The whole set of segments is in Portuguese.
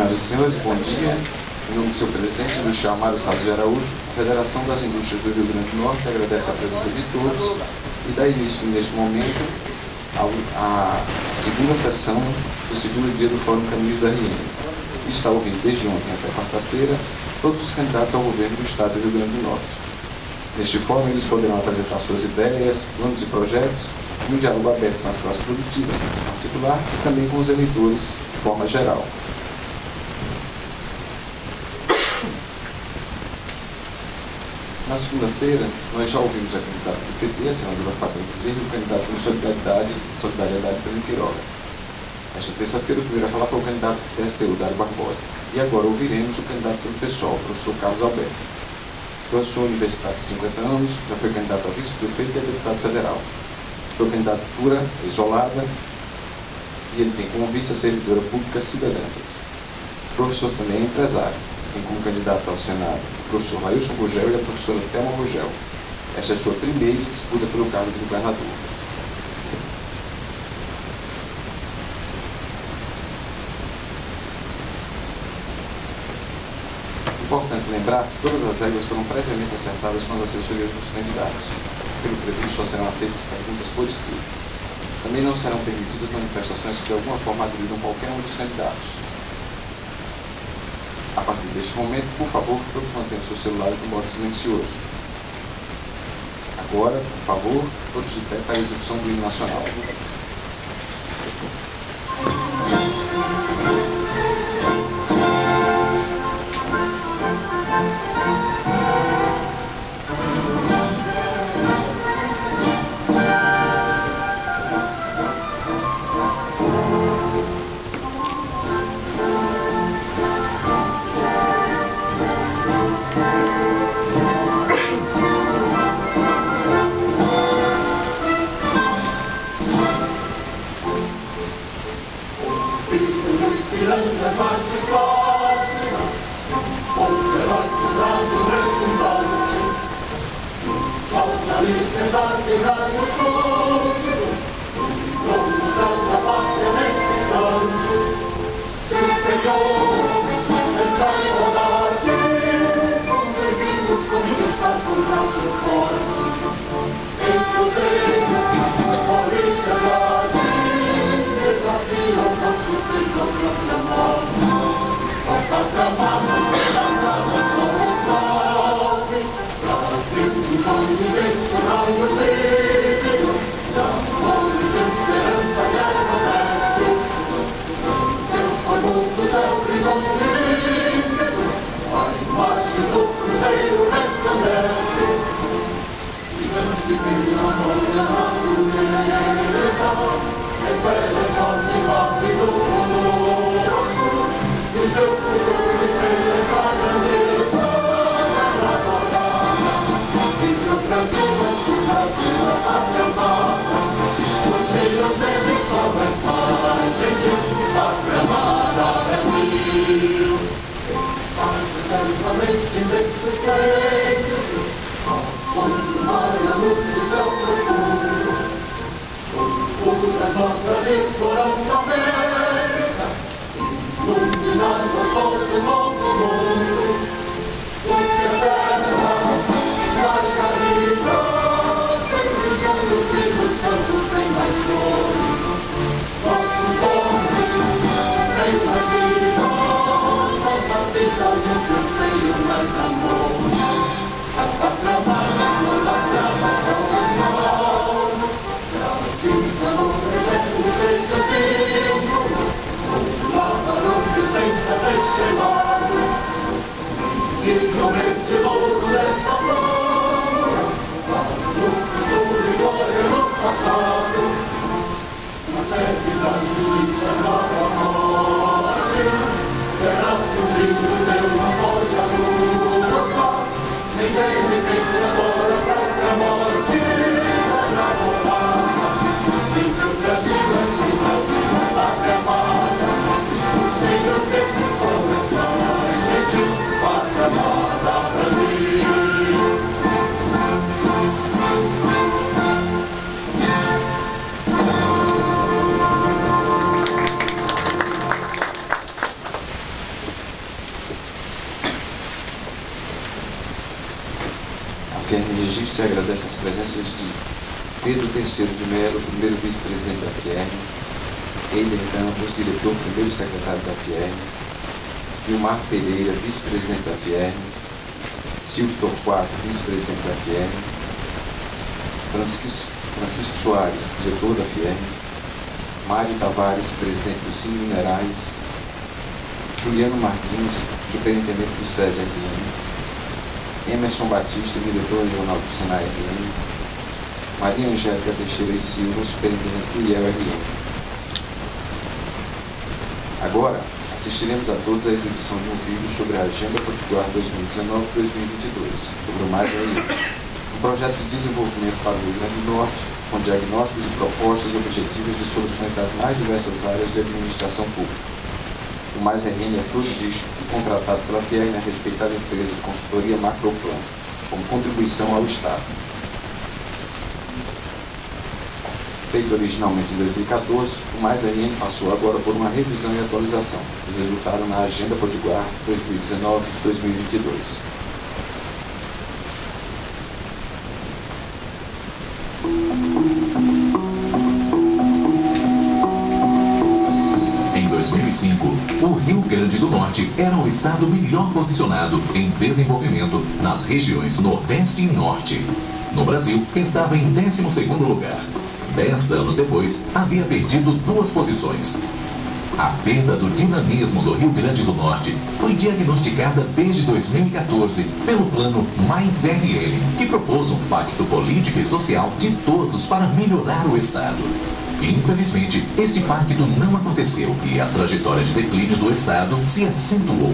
Senhoras e senhores, bom dia. Em nome do seu presidente, Luciano Mário Salles de Araújo, a Federação das Indústrias do Rio Grande do Norte agradece a presença de todos e dá início, neste momento, à segunda sessão do segundo dia do Fórum Caminhos da RN. E está ouvindo desde ontem até quarta-feira todos os candidatos ao governo do Estado do Rio Grande do Norte. Neste fórum, eles poderão apresentar suas ideias, planos e projetos, em um diálogo aberto com as classes produtivas, em particular, e também com os eleitores, de forma geral. Na segunda-feira, nós já ouvimos a candidata do PT, a senadora Fátima Bezerra, e o candidato do Solidariedade Fernando Queiroga. Esta terça-feira, o primeiro a falar foi o candidato do PSTU, Dário Barbosa. E agora ouviremos o candidato do PSOL, o professor Carlos Alberto. Professor universitário de 50 anos, já foi candidato a vice-prefeito e a deputado federal. Sua candidatura é isolada e ele tem como vice a servidora pública Cidadãs. O professor também é empresário. Tem como candidatos ao Senado o professor Lailson Rugel e a professora Thelma Rugel. Esta é a sua primeira disputa pelo cargo de governador. Importante lembrar que todas as regras foram previamente acertadas com as assessorias dos candidatos. Pelo previsto, só serão aceitas perguntas por escrito. Também não serão permitidas manifestações que de alguma forma agridam qualquer um dos candidatos. A partir deste momento, por favor, que todos mantenham seus celulares no modo silencioso. Agora, por favor, todos de pé para a execução do hino nacional. Pátria amada, te agradece as presenças de Pedro Terceiro de Mello, primeiro vice-presidente da FIERN, Eider Campos, diretor primeiro secretário da FIERN, Vilmar Pereira, vice-presidente da FIERN, Silvio Torquato, vice-presidente da FIERN, Francisco Soares, diretor da FIERN, Mário Tavares, presidente do Cine Minerais, Juliano Martins, superintendente do SESI-FM, Emerson Batista, diretor regional do SENAI-FM, Maria Angélica Teixeira e Silva, superintendente do IEL-FM. Agora, assistiremos a todos a exibição de um vídeo sobre a Agenda Potiguar 2019-2022, sobre o Mais aí, um projeto de desenvolvimento para o Rio Grande do Norte, com diagnósticos e propostas objetivas de soluções das mais diversas áreas de administração pública. O Mais RN é fruto disto, contratado pela FIERN, a respeitada empresa de consultoria Macroplan, como contribuição ao Estado. Feito originalmente em 2014, o Mais RN passou agora por uma revisão e atualização, que resultaram na Agenda Potiguar 2019-2022. Em 2005, o Rio Grande do Norte era o estado melhor posicionado em desenvolvimento nas regiões Nordeste e Norte. No Brasil, estava em 12º lugar. 10 anos depois, havia perdido 2 posições. A perda do dinamismo do Rio Grande do Norte foi diagnosticada desde 2014 pelo plano Mais RN, que propôs um pacto político e social de todos para melhorar o estado. Infelizmente, este pacto não aconteceu e a trajetória de declínio do estado se acentuou.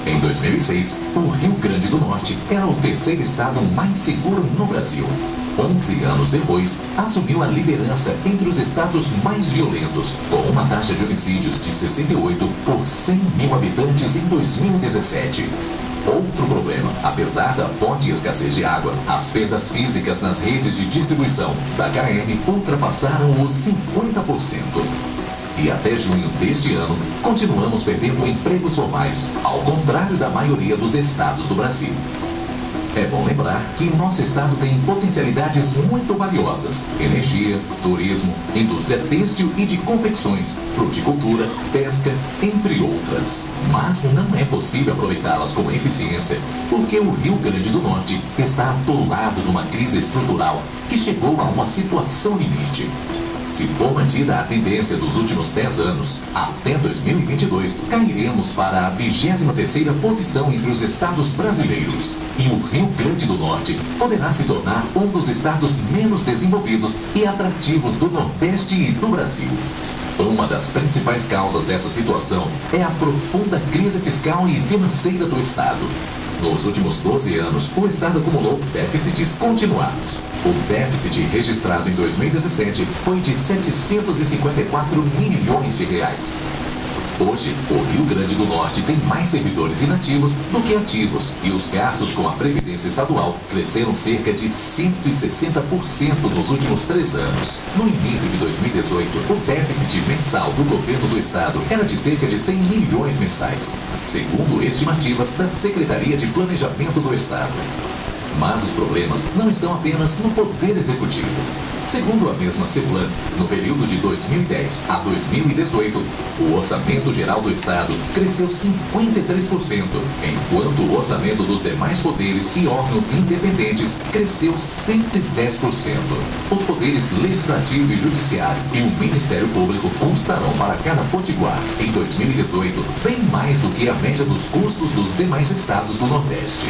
Em 2006, o Rio Grande do Norte era o 3º estado mais seguro no Brasil. 11 anos depois, assumiu a liderança entre os estados mais violentos, com uma taxa de homicídios de 68 por 100 mil habitantes em 2017. Outro problema, apesar da forte escassez de água, as perdas físicas nas redes de distribuição da KM ultrapassaram os 50%. E até junho deste ano, continuamos perdendo empregos formais, ao contrário da maioria dos estados do Brasil. É bom lembrar que nosso estado tem potencialidades muito valiosas: energia, turismo, indústria têxtil e de confecções, fruticultura, pesca, entre outras. Mas não é possível aproveitá-las com eficiência, porque o Rio Grande do Norte está atolado numa crise estrutural que chegou a uma situação limite. Se for mantida a tendência dos últimos 10 anos, até 2022, cairemos para a 23ª posição entre os estados brasileiros. E o Rio Grande do Norte poderá se tornar um dos estados menos desenvolvidos e atrativos do Nordeste e do Brasil. Uma das principais causas dessa situação é a profunda crise fiscal e financeira do estado. Nos últimos 12 anos, o estado acumulou déficits continuados. O déficit registrado em 2017 foi de 754 milhões de reais. Hoje, o Rio Grande do Norte tem mais servidores inativos do que ativos e os gastos com a Previdência Estadual cresceram cerca de 160% nos últimos 3 anos. No início de 2018, o déficit mensal do governo do estado era de cerca de 100 milhões mensais, segundo estimativas da Secretaria de Planejamento do Estado. Mas os problemas não estão apenas no Poder Executivo. Segundo a mesma CEPLAN, no período de 2010 a 2018, o orçamento geral do Estado cresceu 53%, enquanto o orçamento dos demais poderes e órgãos independentes cresceu 110%. Os poderes Legislativo e Judiciário e o Ministério Público constarão para cada potiguar, em 2018, bem mais do que a média dos custos dos demais estados do Nordeste.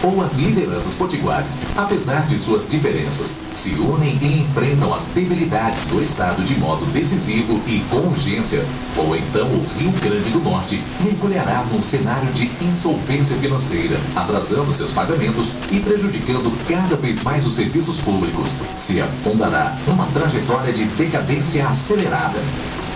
Ou as lideranças potiguares, apesar de suas diferenças, se unem e enfrentam as debilidades do Estado de modo decisivo e com urgência, ou então o Rio Grande do Norte mergulhará num cenário de insolvência financeira, atrasando seus pagamentos e prejudicando cada vez mais os serviços públicos. Se afundará numa trajetória de decadência acelerada.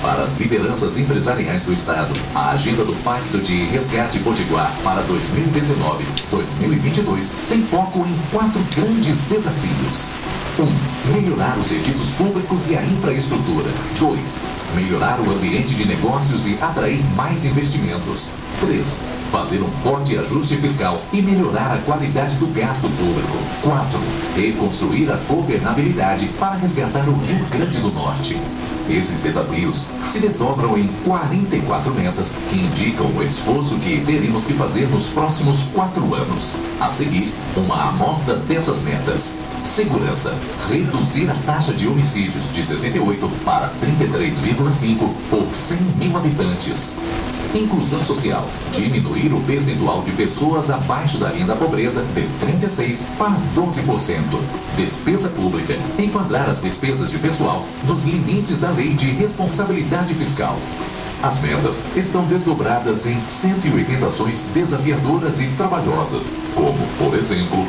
Para as lideranças empresariais do Estado, a agenda do Pacto de Resgate Potiguar para 2019-2022 tem foco em 4 grandes desafios. 1. Melhorar os serviços públicos e a infraestrutura. 2. Melhorar o ambiente de negócios e atrair mais investimentos. 3. Fazer um forte ajuste fiscal e melhorar a qualidade do gasto público. 4. Reconstruir a governabilidade para resgatar o Rio Grande do Norte. Esses desafios se desdobram em 44 metas que indicam o esforço que teremos que fazer nos próximos 4 anos. A seguir, uma amostra dessas metas. Segurança. Reduzir a taxa de homicídios de 68 para 33,5 por 100 mil habitantes. Inclusão social. Diminuir o percentual de pessoas abaixo da linha da pobreza de 36% para 12%. Despesa pública. Enquadrar as despesas de pessoal nos limites da Lei de Responsabilidade Fiscal. As metas estão desdobradas em 180 ações desafiadoras e trabalhosas, como, por exemplo,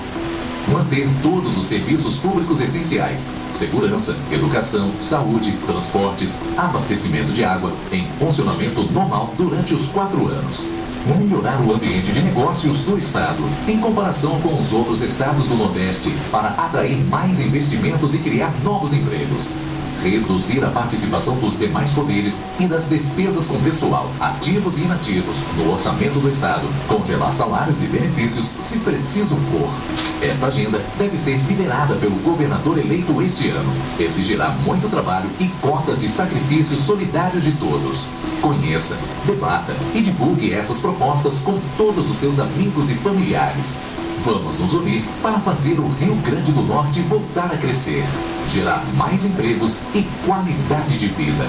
manter todos os serviços públicos essenciais, segurança, educação, saúde, transportes, abastecimento de água, em funcionamento normal durante os 4 anos. Melhorar o ambiente de negócios do Estado, em comparação com os outros estados do Nordeste, para atrair mais investimentos e criar novos empregos. Reduzir a participação dos demais poderes e das despesas com pessoal, ativos e inativos, no orçamento do Estado. Congelar salários e benefícios, se preciso for. Esta agenda deve ser liderada pelo governador eleito este ano. Exigirá muito trabalho e cotas de sacrifícios solidários de todos. Conheça, debata e divulgue essas propostas com todos os seus amigos e familiares. Vamos nos unir para fazer o Rio Grande do Norte voltar a crescer, gerar mais empregos e qualidade de vida.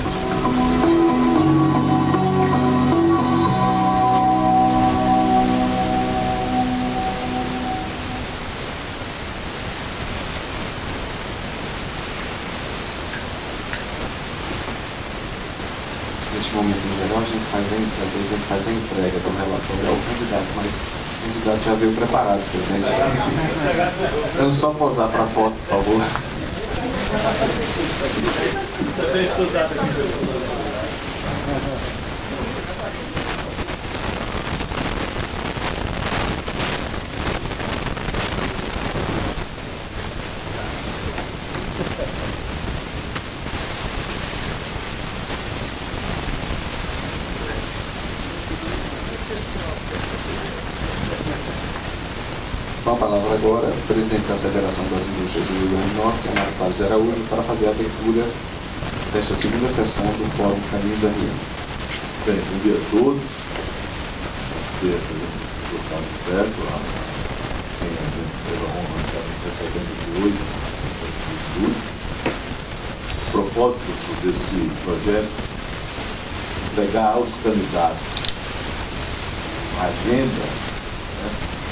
Neste momento, no geral, a gente faz a entrega do relatório ao candidato, mas o candidato já veio preparado, presidente. Eu só posar para a foto, por favor. Com a palavra agora, o presidente da Federação das Indústrias do Rio Grande do Norte, Anastácio de Araújo, para fazer a abertura desta segunda sessão do Fórum Caminho da Rio. Bem, bom dia a todos. Ser do Carlos Alberto, quem a gente teve a honra de estar recebendo de hoje, o propósito desse projeto é entregar aos candidatos a agenda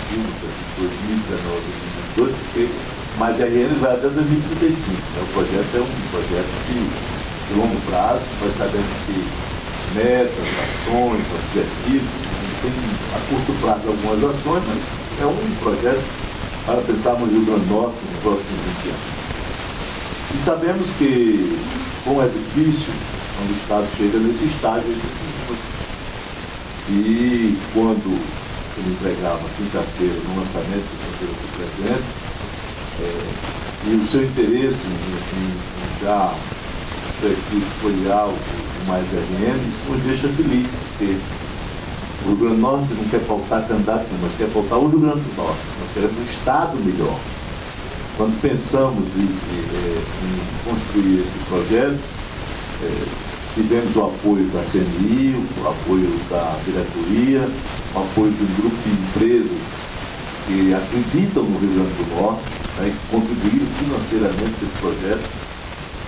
pública de 2019 e 2022, mas a ele vai até 2035. O projeto é um projeto de longo prazo. Nós sabemos que metas, ações, objetivos, tem a curto prazo algumas ações, mas é um projeto para pensarmos no Rio Grande do Norte nos próximos 20 anos. E sabemos que, como é difícil quando o Estado chega nesse estágio, e quando ele entregava quinta-feira no lançamento do Conselho do Presidente, e o seu interesse em já sua equipe foliar o mais RN, isso nos deixa feliz, porque o Rio Grande do Norte não quer pautar candidato, mas quer pautar o Rio Grande do Norte. Nós queremos um Estado melhor. Quando pensamos em construir esse projeto, tivemos o apoio da CNI, o apoio da diretoria, o apoio de um grupo de empresas que acreditam no Rio Grande do Norte, né, que contribuíram financeiramente para esse projeto.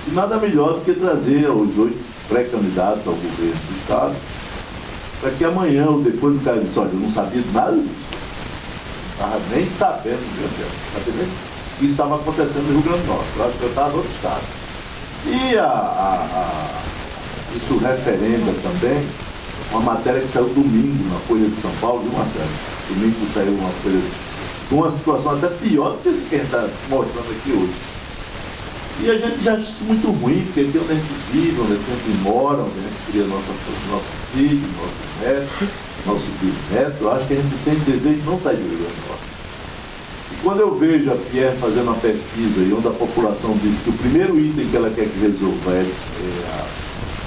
E nada melhor do que trazer os 8 pré-candidatos ao governo do Estado, para que amanhã ou depois do cara disse, olha, eu não sabia de nada disso, não estava nem sabendo, sabia nem o que estava acontecendo no Rio Grande do Norte. Eu acho que eu estava no outro Estado. E isso referenda também uma matéria que saiu domingo na Folha de São Paulo, viu, Marcelo? Domingo saiu uma coisa, uma situação até pior do que esse que a gente está mostrando aqui hoje. E a gente já acha isso muito ruim, porque aqui é onde a gente vive, onde a gente mora, onde a gente cria nosso filho, nosso neto, nosso bisneto. Eu acho que a gente tem desejo de não sair do Rio Grande do Norte. E quando eu vejo a Pierre fazendo uma pesquisa e onde a população diz que o primeiro item que ela quer que resolva é a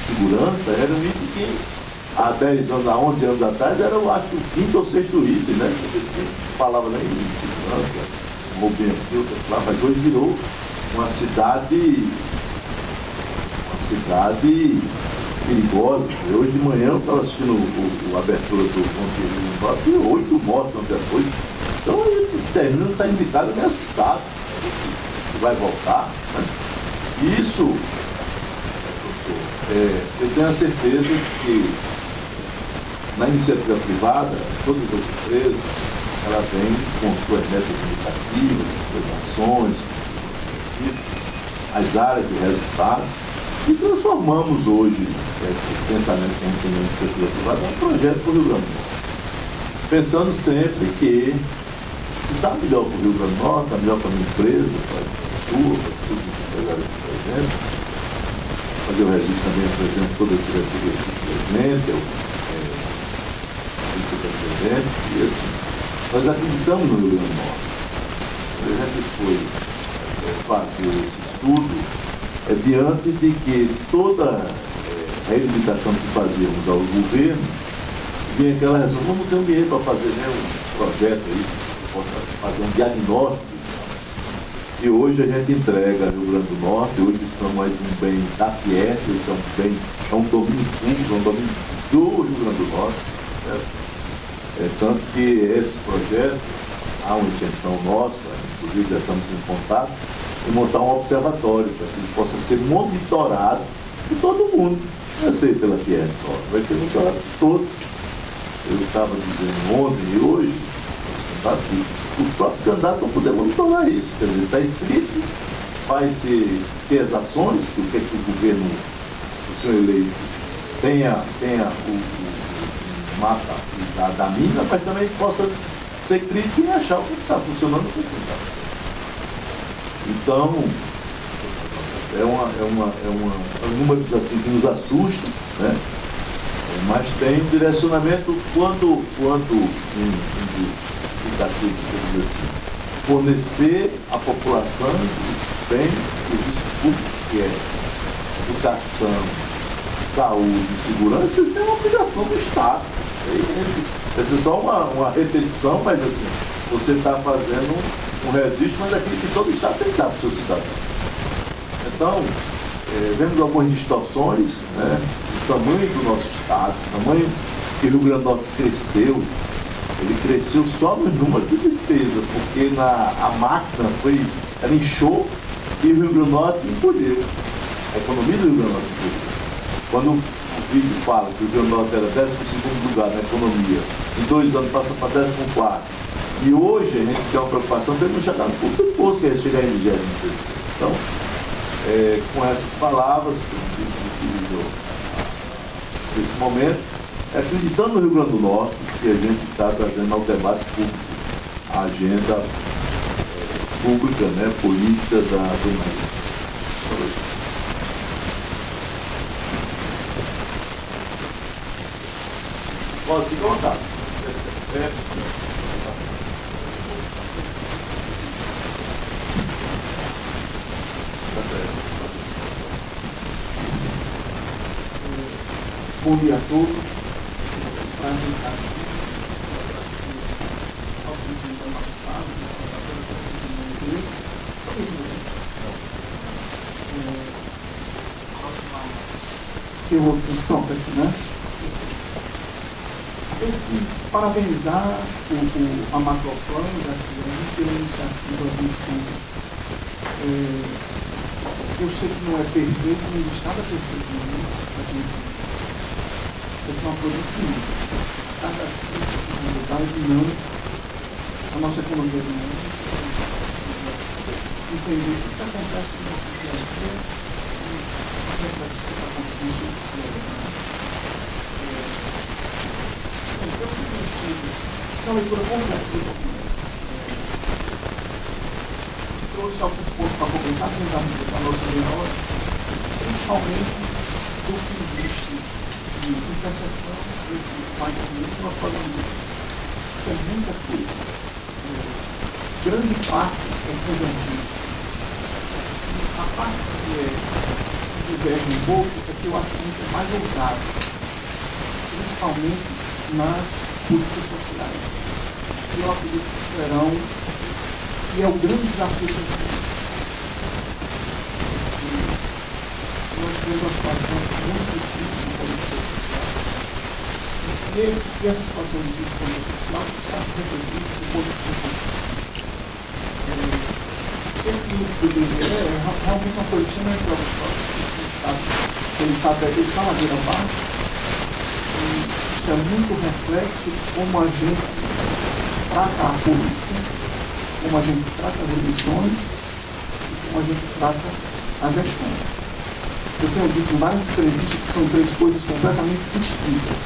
segurança, era um item que há 10 anos, há 11 anos atrás, era, eu acho, o quinto ou sexto item, né? Não falava nem de segurança, lá, mas hoje virou uma cidade perigosa. Hoje de manhã eu estava assistindo a abertura do Conteúdo e 8 mortos no dia 8. Então ele termina saindo de casa meio assustado. Se vai voltar. Né? Isso, eu tenho a certeza que na iniciativa privada, todas as empresas, ela vem com suas metas indicativas, suas ações, as áreas de resultado, e transformamos hoje esse pensamento que a gente tem na iniciativa privada em um projeto para o Rio Grande do Norte. Pensando sempre que se está melhor para o Rio Grande do Norte, está melhor para a minha empresa, para a sua, para tudo que empresário do presidente. Fazer o registro também, por exemplo, toda a diretoria do presidente, o vice-presidente, e assim. Nós acreditamos no Rio Grande do Norte. A gente foi fazer esse estudo diante de que toda a reivindicação que fazíamos ao governo, vinha aquela razão, não tem dinheiro para fazer um projeto aí, que possa fazer um diagnóstico. E hoje a gente entrega Rio Grande do Norte, hoje estamos mais um bem da Pierre, é um domínio público, um domínio do Rio Grande do Norte. Certo? Tanto que esse projeto, há uma intenção nossa, inclusive já estamos em contato, de montar um observatório para que ele possa ser monitorado por todo mundo. Não vai ser pela Pierre só, vai ser monitorado por todos. Eu estava dizendo ontem e hoje, os próprios candidatos vão poder monitorar isso. Quer dizer, está escrito, vai ser ter as ações, que o que é que o governo, o senhor eleito, tenha o mapa da mina, mas também possa ser crítico e achar o que está funcionando e o que não está. Então, é um número assim, que nos assusta, né? Mas tem um direcionamento quanto indicativo, assim, fornecer à população bem serviço público, que é educação, saúde e segurança. Isso é uma obrigação do Estado. Essa é só uma repetição, mas assim, você está fazendo um registro, mas aquilo que todo Estado tem que dar para o seu cidadão. Então, vemos algumas distorções, né? O tamanho do nosso Estado, o tamanho que o Rio Grande do Norte cresceu, ele cresceu só no número de despesa, porque a máquina ela inchou e o Rio Grande do Norte encolheu. A economia do Rio Grande do Norte encolheu. Quando o vídeo fala que o Rio Grande do Norte era 12º lugar na economia, em 2 anos passa para 14º, e hoje a gente tem uma preocupação de não chegar no fundo do poço, que é chegar em 20º. Então, com essas palavras que eu utilizo nesse momento, acreditando no Rio Grande do Norte, que a gente está trazendo ao debate público a agenda pública, né, política do Maranhão. Pode ficar à vontade. Bom dia a todos. Para estar aqui, eu vou pronto aqui, né? Eu quis parabenizar a Macroplan da Cidade pela iniciativa muito. Eu sei que não é perfeito, não estava perfeito ainda. Isso aqui é uma produtividade. Cada comunidade dinâmica, a nossa economia dinâmica, entender o que acontece no nosso dia a dia e o que está acontecendo no dia a dia. Então, essa leitura completa do documento trouxe alguns pontos para completar a nossa memória, principalmente do que existe de interseção entre o país e nós falamos de muita coisa. grande parte é convergente. A parte que diverge um pouco é que eu acho que a gente é mais ousado, principalmente nas políticas sociais. Eu acredito que serão, e é o grande desafio que nós temos uma situação muito difícil em política social. E essa situação de política social está se refletindo no ponto de vista. Esse índice do IBGE é realmente uma coisa que chama de ele está ladeira abaixo, e isso é muito reflexo de como a gente trata a política, como a gente trata as eleições e como a gente trata a gestão. Eu tenho dito em várias entrevistas que são três coisas completamente distintas.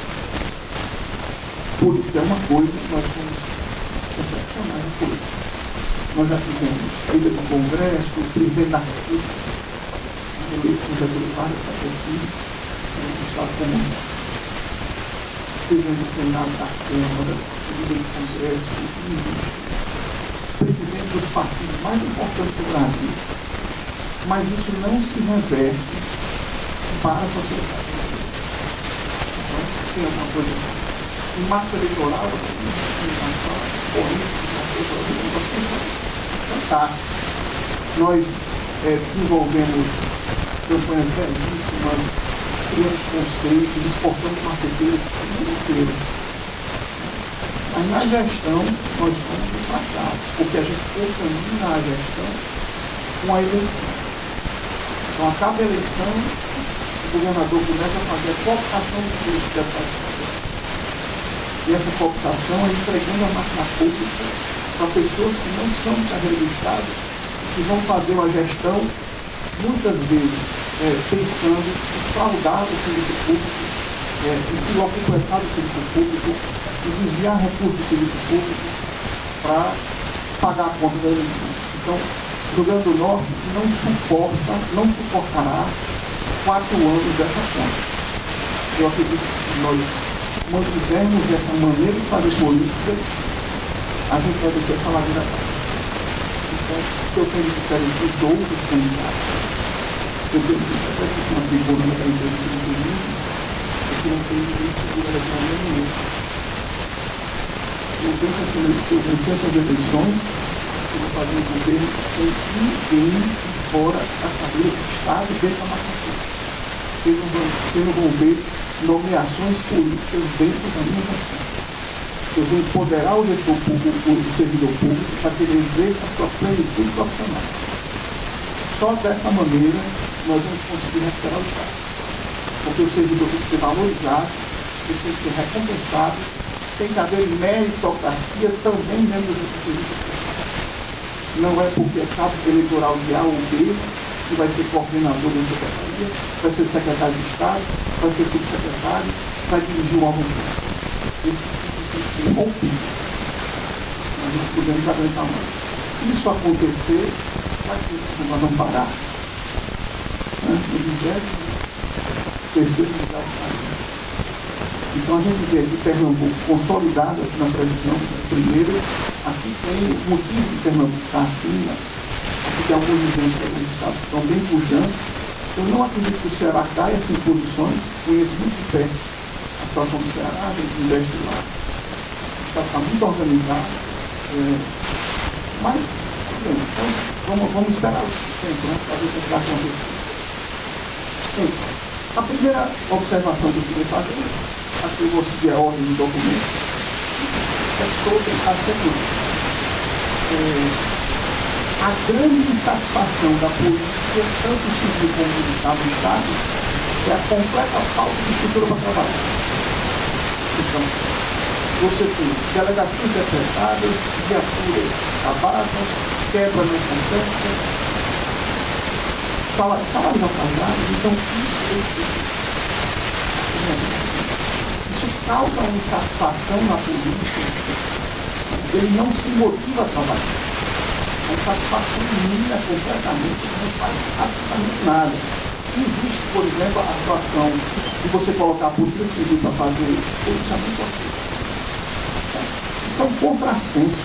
Política é uma coisa, nós somos excepcionais na política. Nós já tivemos líder do Congresso, o presidente da República, eleito com Getúlio Vargas, está aqui, no Estado Comum, presidente do Senado da Câmara, líder do Congresso, presidente dos partidos mais importantes do Brasil. Mas isso não se reverte para a sociedade. Então, tem alguma coisa em marco eleitoral, fantástico. Nós desenvolvemos campanhas belíssimas, criamos conceitos, exportamos marqueteiros para o mundo inteiro. Mas na gestão, nós somos fracassos, porque a gente contamina a gestão com a eleição. Então, acaba a eleição, o governador começa a fazer a cooptação dos deputados. E essa cooptação é entregando a máquina pública para pessoas que não são de carreira do Estado, que vão fazer uma gestão, muitas vezes, pensando em fraudar o serviço público, em se locupletar do serviço público, em desviar recursos do serviço público para pagar a conta da eleição. Então, o Rio Grande do Norte não suportará 4 anos dessa conta. Eu acredito que se nós mantivermos essa maneira de fazer política, a gente vai descer essa ladeira abaixo. Então, o que eu tenho diferente dos outros candidatos, eu tenho que até que uma tribuna da entrevista do domingo, é que não tem ninguém segura da economia nenhuma. Eu tenho que assumir que se eu vencer essas eleições, eu vou fazer um governo sem ninguém fora da cadeira do Estado dentro da máquina pública. Vocês não vão ver nomeações políticas dentro da minha gestão. Eu vou empoderar o gestor público, o servidor público, para que ele exerça a sua plenitude profissional. Só dessa maneira nós vamos conseguir recuperar o Estado. Porque o servidor tem que ser valorizado, ele tem que ser recompensado, tem que haver meritocracia também dentro do serviço público. Não é porque é cabo eleitoral de A ou B que vai ser coordenador da secretaria, vai ser secretário de Estado, vai ser subsecretário, vai dirigir um órgão público. Esse ciclo tem que ser rompido. Nós não podemos aguentar mais. Se isso acontecer, nós vamos parar. No 23º lugar do país. Então a gente vê aqui Pernambuco consolidado na previsão. Primeiro, aqui tem o motivo de Pernambuco estar acima. Aqui tem alguns exemplos que alguns estados estão bem pujantes. Eu não acredito que o Ceará caia sem posições. Conheço muito de perto a situação do Ceará, a gente investe lá. O estado está muito organizado. Mas, então, vamos esperar o tempo, né? Para ver o que vai acontecer. Bem, a primeira observação que eu queria fazer, acho que eu vou seguir a ordem do documento, é sobre a segurança. A grande insatisfação da polícia, tanto civil como militar do Estado, é a completa falta de estrutura para trabalhar. Então, você tem delegações decretadas, viaturas acabadas, quebra não conserta, salários atrasados. Então, isso causa uma insatisfação na polícia. Ele não se motiva a trabalhar. A insatisfação mínima completamente, não faz absolutamente nada. Existe, por exemplo, a situação de você colocar a polícia civil para fazer policiamento. Isso é um contrassenso.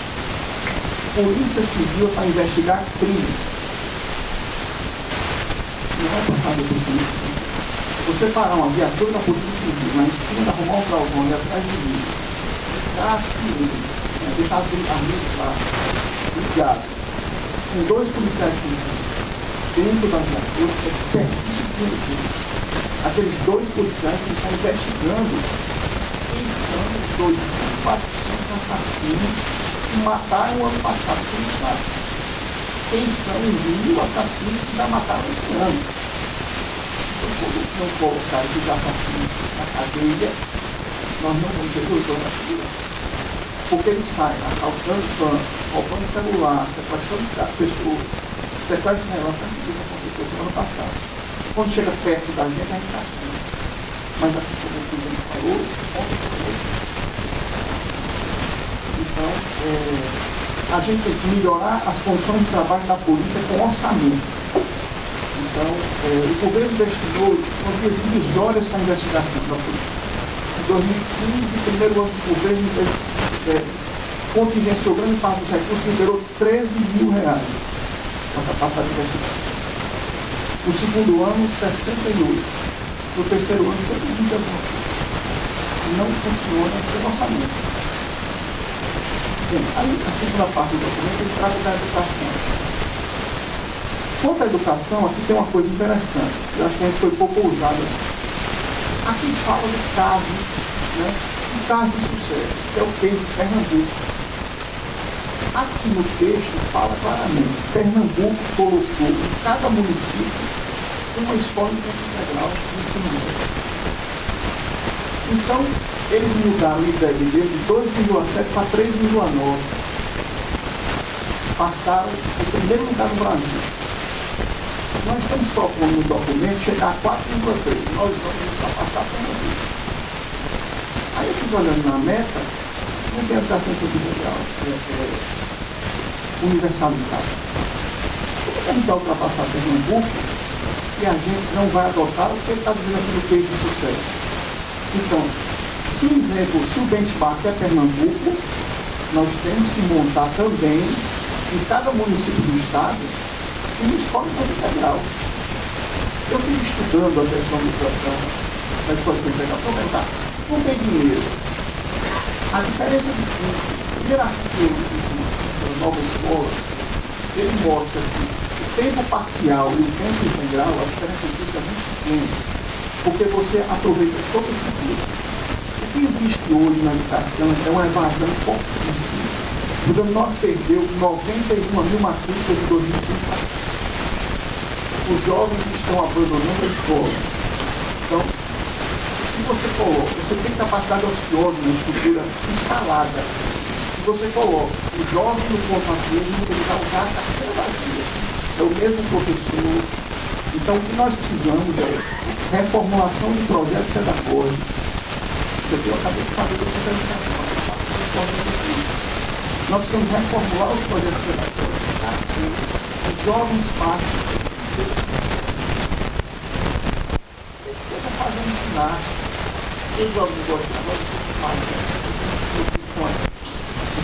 polícia civil para investigar crimes. Não vai passar do polícia. Você parar uma viatura da polícia civil na esquina, arrumar um travão e atrás de mim, ficar assim, deixar os amigos lá, ligados, com 2 policiais civis dentro da viatura, expertise. Aqueles 2 policiais que estão investigando quem são os 2.400 assassinos que mataram o ano passado no estado. Quem são os 1.000 assassinos que já mataram esse ano. Então, quando não colocar esses assassinos na cadeia, nós não vamos ter doutor. Porque eles saem assaltando banco, roubando celular, sequestrando pessoas, sequestro de relógio, que aconteceu semana passada. Quando chega perto da gente, a gente está assim. Mas a pessoa que a gente falou, então, a gente tem que melhorar as condições de trabalho da polícia com orçamento. Então, o governo destinou quantias irrisórias para a investigação da polícia. Em 2015, primeiro ano do governo, contingenciou grande parte dos recursos, liberou R$13.000 para passar de investigação. No segundo ano, 68. No terceiro ano, 120 alguma coisa. Não funciona sem orçamento. Bem, aí a segunda parte do documento ele trata da educação. Quanto à educação, aqui tem uma coisa interessante. Eu acho que a gente foi pouco ousado. Aqui fala de caso, né? Um caso de sucesso, que é o case de Pernambuco. Aqui no texto fala claramente, Pernambuco colocou em cada município uma escola de tempo integral de ensino médio. Então, eles mudaram o IDEB de 2,7 para 3,9. Passaram o primeiro lugar no Brasil. Nós estamos propondo no documento chegar a 4,3. Nós vamos ultrapassar a Pernambuco. Aí eu fiz olhando na meta, não tem educação integral universalizada. Por que a gente vai ultrapassar Pernambuco se a gente não vai adotar o que ele está dizendo aqui no case de sucesso? Então, se o exemplo, se o benchmark é Pernambuco, nós temos que montar também em cada município do estado uma escola integral. Eu fui estudando a questão da escola integral, aproveitar. Não tem dinheiro. A diferença de custo, o primeiro artigo da nova escola, ele mostra que o tempo parcial e o tempo integral, a diferença de custo é muito pequena, porque você aproveita todo esse tempo. O que existe hoje na educação é uma evasão fortíssima. O Danone perdeu 91.000 matrículas de 2005. Os jovens estão abandonando a escola. Então, se você coloca, você tem capacidade ociosa na estrutura instalada. Se você coloca o jovem no ponto ativo, ele vai usar a carteira vazia. É o mesmo professor. Então, o que nós precisamos é reformulação de projetos pedagógicos. Eu acabei de fazer o projeto pedagógico. Nós precisamos reformular os projetos pedagógicos para que os jovens passem. O que você está fazendo ginástica? Os jovens gostam agora de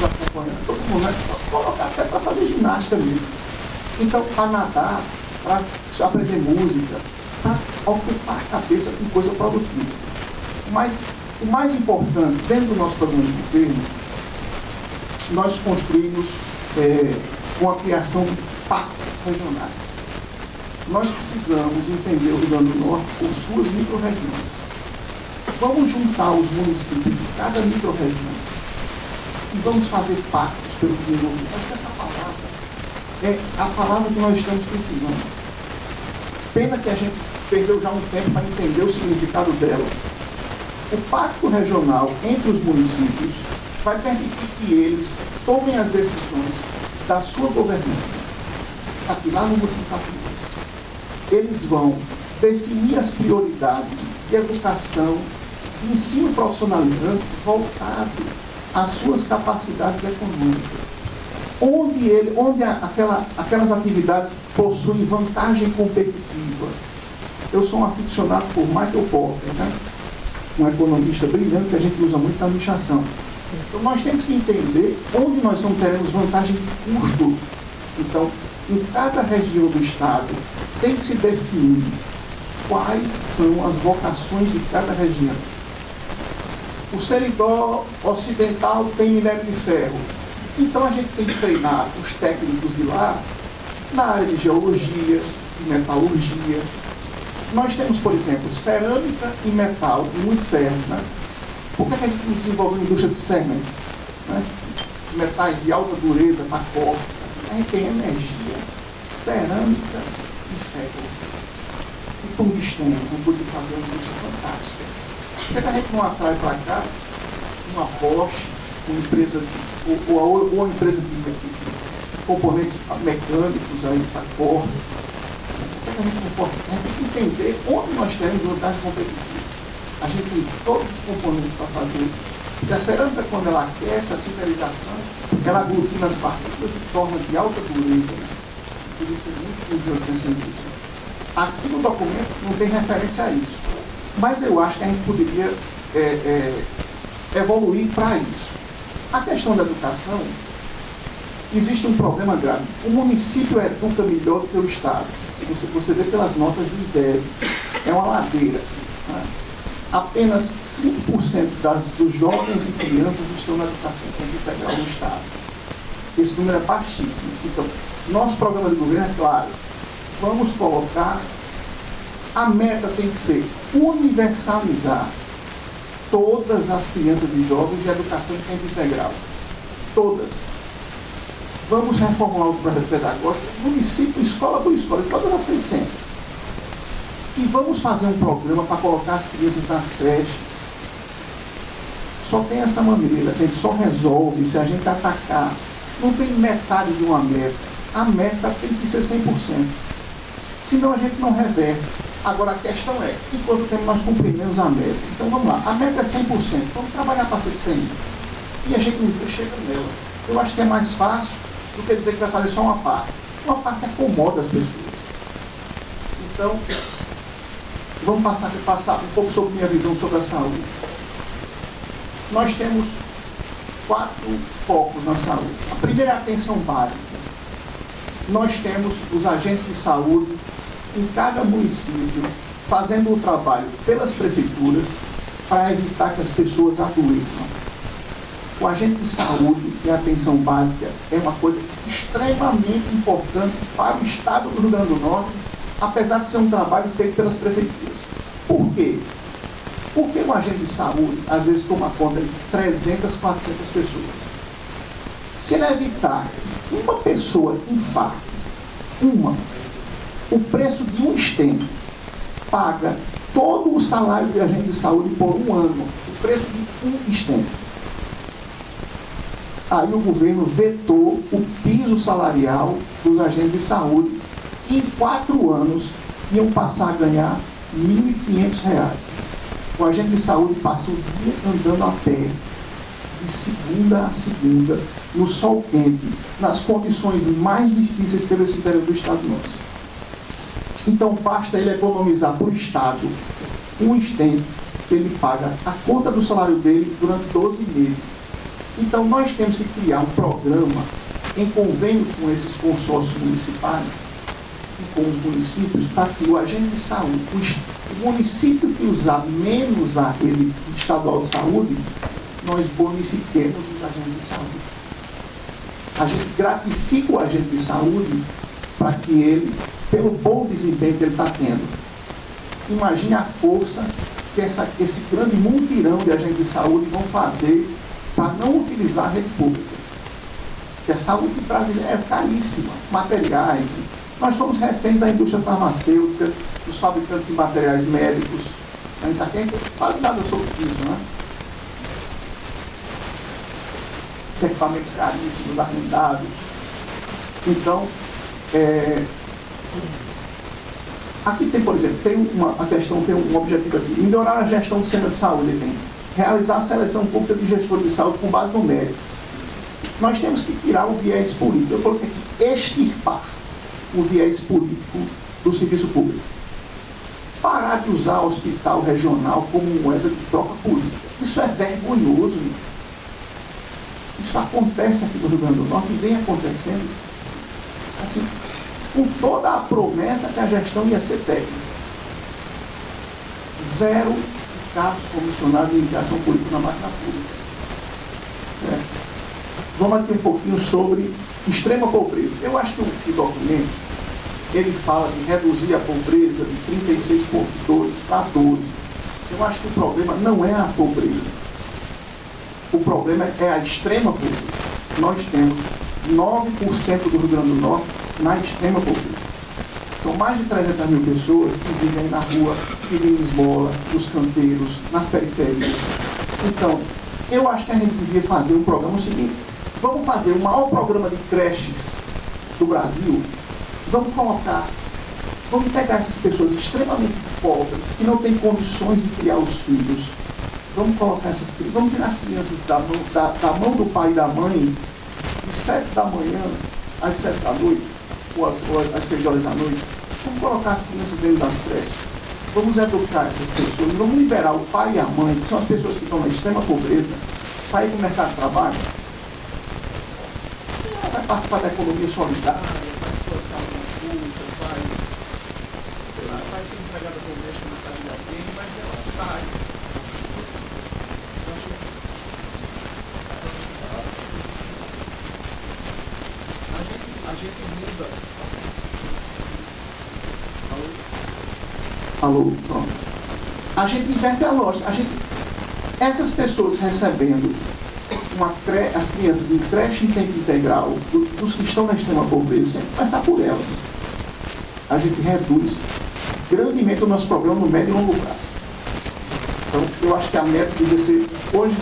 acompanhando. Todo mundo vai colocar até para fazer ginástica mesmo. Então, para nadar, para aprender música, para ocupar a cabeça com coisa produtiva. Mas o mais importante, dentro do nosso programa de governo, nós construímos com a criação de pactos regionais. Nós precisamos entender o Rio Grande do Norte com suas micro-regiões. Vamos juntar os municípios de cada micro-região e vamos fazer pactos pelo desenvolvimento. Acho que essa palavra é a palavra que nós estamos precisando. Pena que a gente perdeu já um tempo para entender o significado dela. O pacto regional entre os municípios vai permitir que eles tomem as decisões da sua governança. Aqui lá no multiplicação. Eles vão definir as prioridades de educação, de ensino profissionalizante voltado às suas capacidades econômicas. Onde aquelas atividades possuem vantagem competitiva. Eu sou um aficionado por Michael Porter, né? Um economista brilhante que a gente usa muito na administração. Então, nós temos que entender onde nós não teremos vantagem de custo. Então, em cada região do Estado, tem que se definir quais são as vocações de cada região. O Seridó Ocidental tem minério de ferro. Então, a gente tem que treinar os técnicos de lá na área de geologia, de metalurgia. Nós temos, por exemplo, cerâmica e metal, e muito ferro, né? Por que a gente não desenvolve uma indústria de cerâmica, né? Metais de alta dureza para corte? A gente tem energia, cerâmica e ferro. E tungstênio, a gente pode fazer uma indústria fantástica. Por que a gente não atrai para cá uma Bosch, uma empresa, ou uma empresa de componentes mecânicos aí para corte? Por que a gente não pode? A gente tem que entender onde nós temos vantagem competitiva. A gente tem todos os componentes para fazer. E a cerâmica, quando ela aquece, a silverização, ela aglutina as partículas e torna de alta dureza. Por isso é muito pujante nessa indústria. Aqui no documento não tem referência a isso. Mas eu acho que a gente poderia evoluir para isso. A questão da educação, existe um problema grave. O município educa melhor do que o Estado. Se você vê pelas notas do IDEB, é uma ladeira. Né? Apenas 5% dos jovens e crianças estão na educação integral no Estado. Esse número é baixíssimo. Então, nosso programa de governo é claro. Vamos colocar, a meta tem que ser universalizar todas as crianças e jovens em educação em tempo integral. Todas. Vamos reformular os projetos pedagógicos, município, escola por escola, todas as 600. E vamos fazer um programa para colocar as crianças nas creches. Só tem essa maneira, a gente só resolve se a gente atacar. Não tem metade de uma meta. A meta tem que ser 100%. Senão a gente não reverte. Agora a questão é, em quanto tempo nós cumpriremos a meta? Então vamos lá, a meta é 100%, vamos trabalhar para ser 100%. E a gente nunca chega nela. Eu acho que é mais fácil do que dizer que vai fazer só uma parte. Uma parte acomoda as pessoas. Então, vamos passar um pouco sobre minha visão sobre a saúde. Nós temos 4 focos na saúde. A primeira é a atenção básica. Nós temos os agentes de saúde em cada município fazendo o trabalho pelas prefeituras para evitar que as pessoas adoeçam. O agente de saúde e a atenção básica é uma coisa extremamente importante para o Estado do Rio Grande do Norte, apesar de ser um trabalho feito pelas prefeituras. Por quê? Porque um agente de saúde, às vezes, toma conta de 300, 400 pessoas. Se ele evitar que uma pessoa infarte, o preço de um stent paga todo o salário de agente de saúde por um ano, o preço de um stent. Aí o governo vetou o piso salarial dos agentes de saúde, que em 4 anos iam passar a ganhar R$ 1.500. O agente de saúde passa o dia andando a pé, de segunda a segunda, no sol quente, nas condições mais difíceis pelo interior do Estado nosso. Então basta ele economizar por Estado um stent que ele paga a conta do salário dele durante 12 meses. Então nós temos que criar um programa em convênio com esses consórcios municipais e com os municípios para que o agente de saúde, o município que usar menos a rede estadual de saúde, nós bonifiquemos os agentes de saúde. A gente gratifica o agente de saúde para que ele, pelo bom desempenho que ele está tendo. Imagine a força que esse grande mutirão de agentes de saúde vão fazer para não utilizar a rede pública. Porque a saúde brasileira é caríssima, materiais. Nós somos reféns da indústria farmacêutica, dos fabricantes de materiais médicos. A gente está querendo quase nada sobre isso, né? Equipamentos caríssimos, arrendados. Então, aqui tem, por exemplo, tem um objetivo aqui, melhorar a gestão do sistema de saúde, tem realizar a seleção pública de gestores de saúde com base no mérito. Nós temos que tirar o viés político. Eu coloquei aqui, extirpar o viés político do serviço público. Parar de usar o hospital regional como moeda de troca política. Isso é vergonhoso. Isso acontece aqui no Rio Grande do Norte e vem acontecendo, assim, com toda a promessa que a gestão ia ser técnica. 0 cargos comissionados em indicação política na máquina pública. Certo? Vamos aqui um pouquinho sobre extrema pobreza. Eu acho que o documento, ele fala de reduzir a pobreza de 36,2 para 12. Eu acho que o problema não é a pobreza. O problema é a extrema pobreza. Nós temos 9% do Rio Grande do Norte na extrema pobreza. São mais de 300 mil pessoas que vivem na rua, que vivem em esmola, nos canteiros, nas periferias. Então, eu acho que a gente devia fazer um programa seguinte. Vamos fazer o maior programa de creches do Brasil. Vamos pegar essas pessoas extremamente pobres, que não têm condições de criar os filhos. Vamos tirar as crianças da mão do pai e da mãe, de 7 da manhã às 7 da noite, ou às 6 horas da noite. Vamos colocar as crianças dentro das creches. Vamos educar essas pessoas. Vamos liberar o pai e a mãe, que são as pessoas que estão na extrema pobreza, para ir para o mercado de trabalho. Ela vai participar da economia solidária, vai colocar uma culpa, vai ser empregada doméstica na casa de alguém, mas ela sai. A gente muda. Alô? Pronto. A gente inverte a lógica. Essas pessoas recebendo as crianças em creche em tempo integral, dos que estão na extrema pobreza, tem que começar por elas. A gente reduz grandemente o nosso problema no médio e longo prazo. Então, eu acho que a meta devia ser, hoje,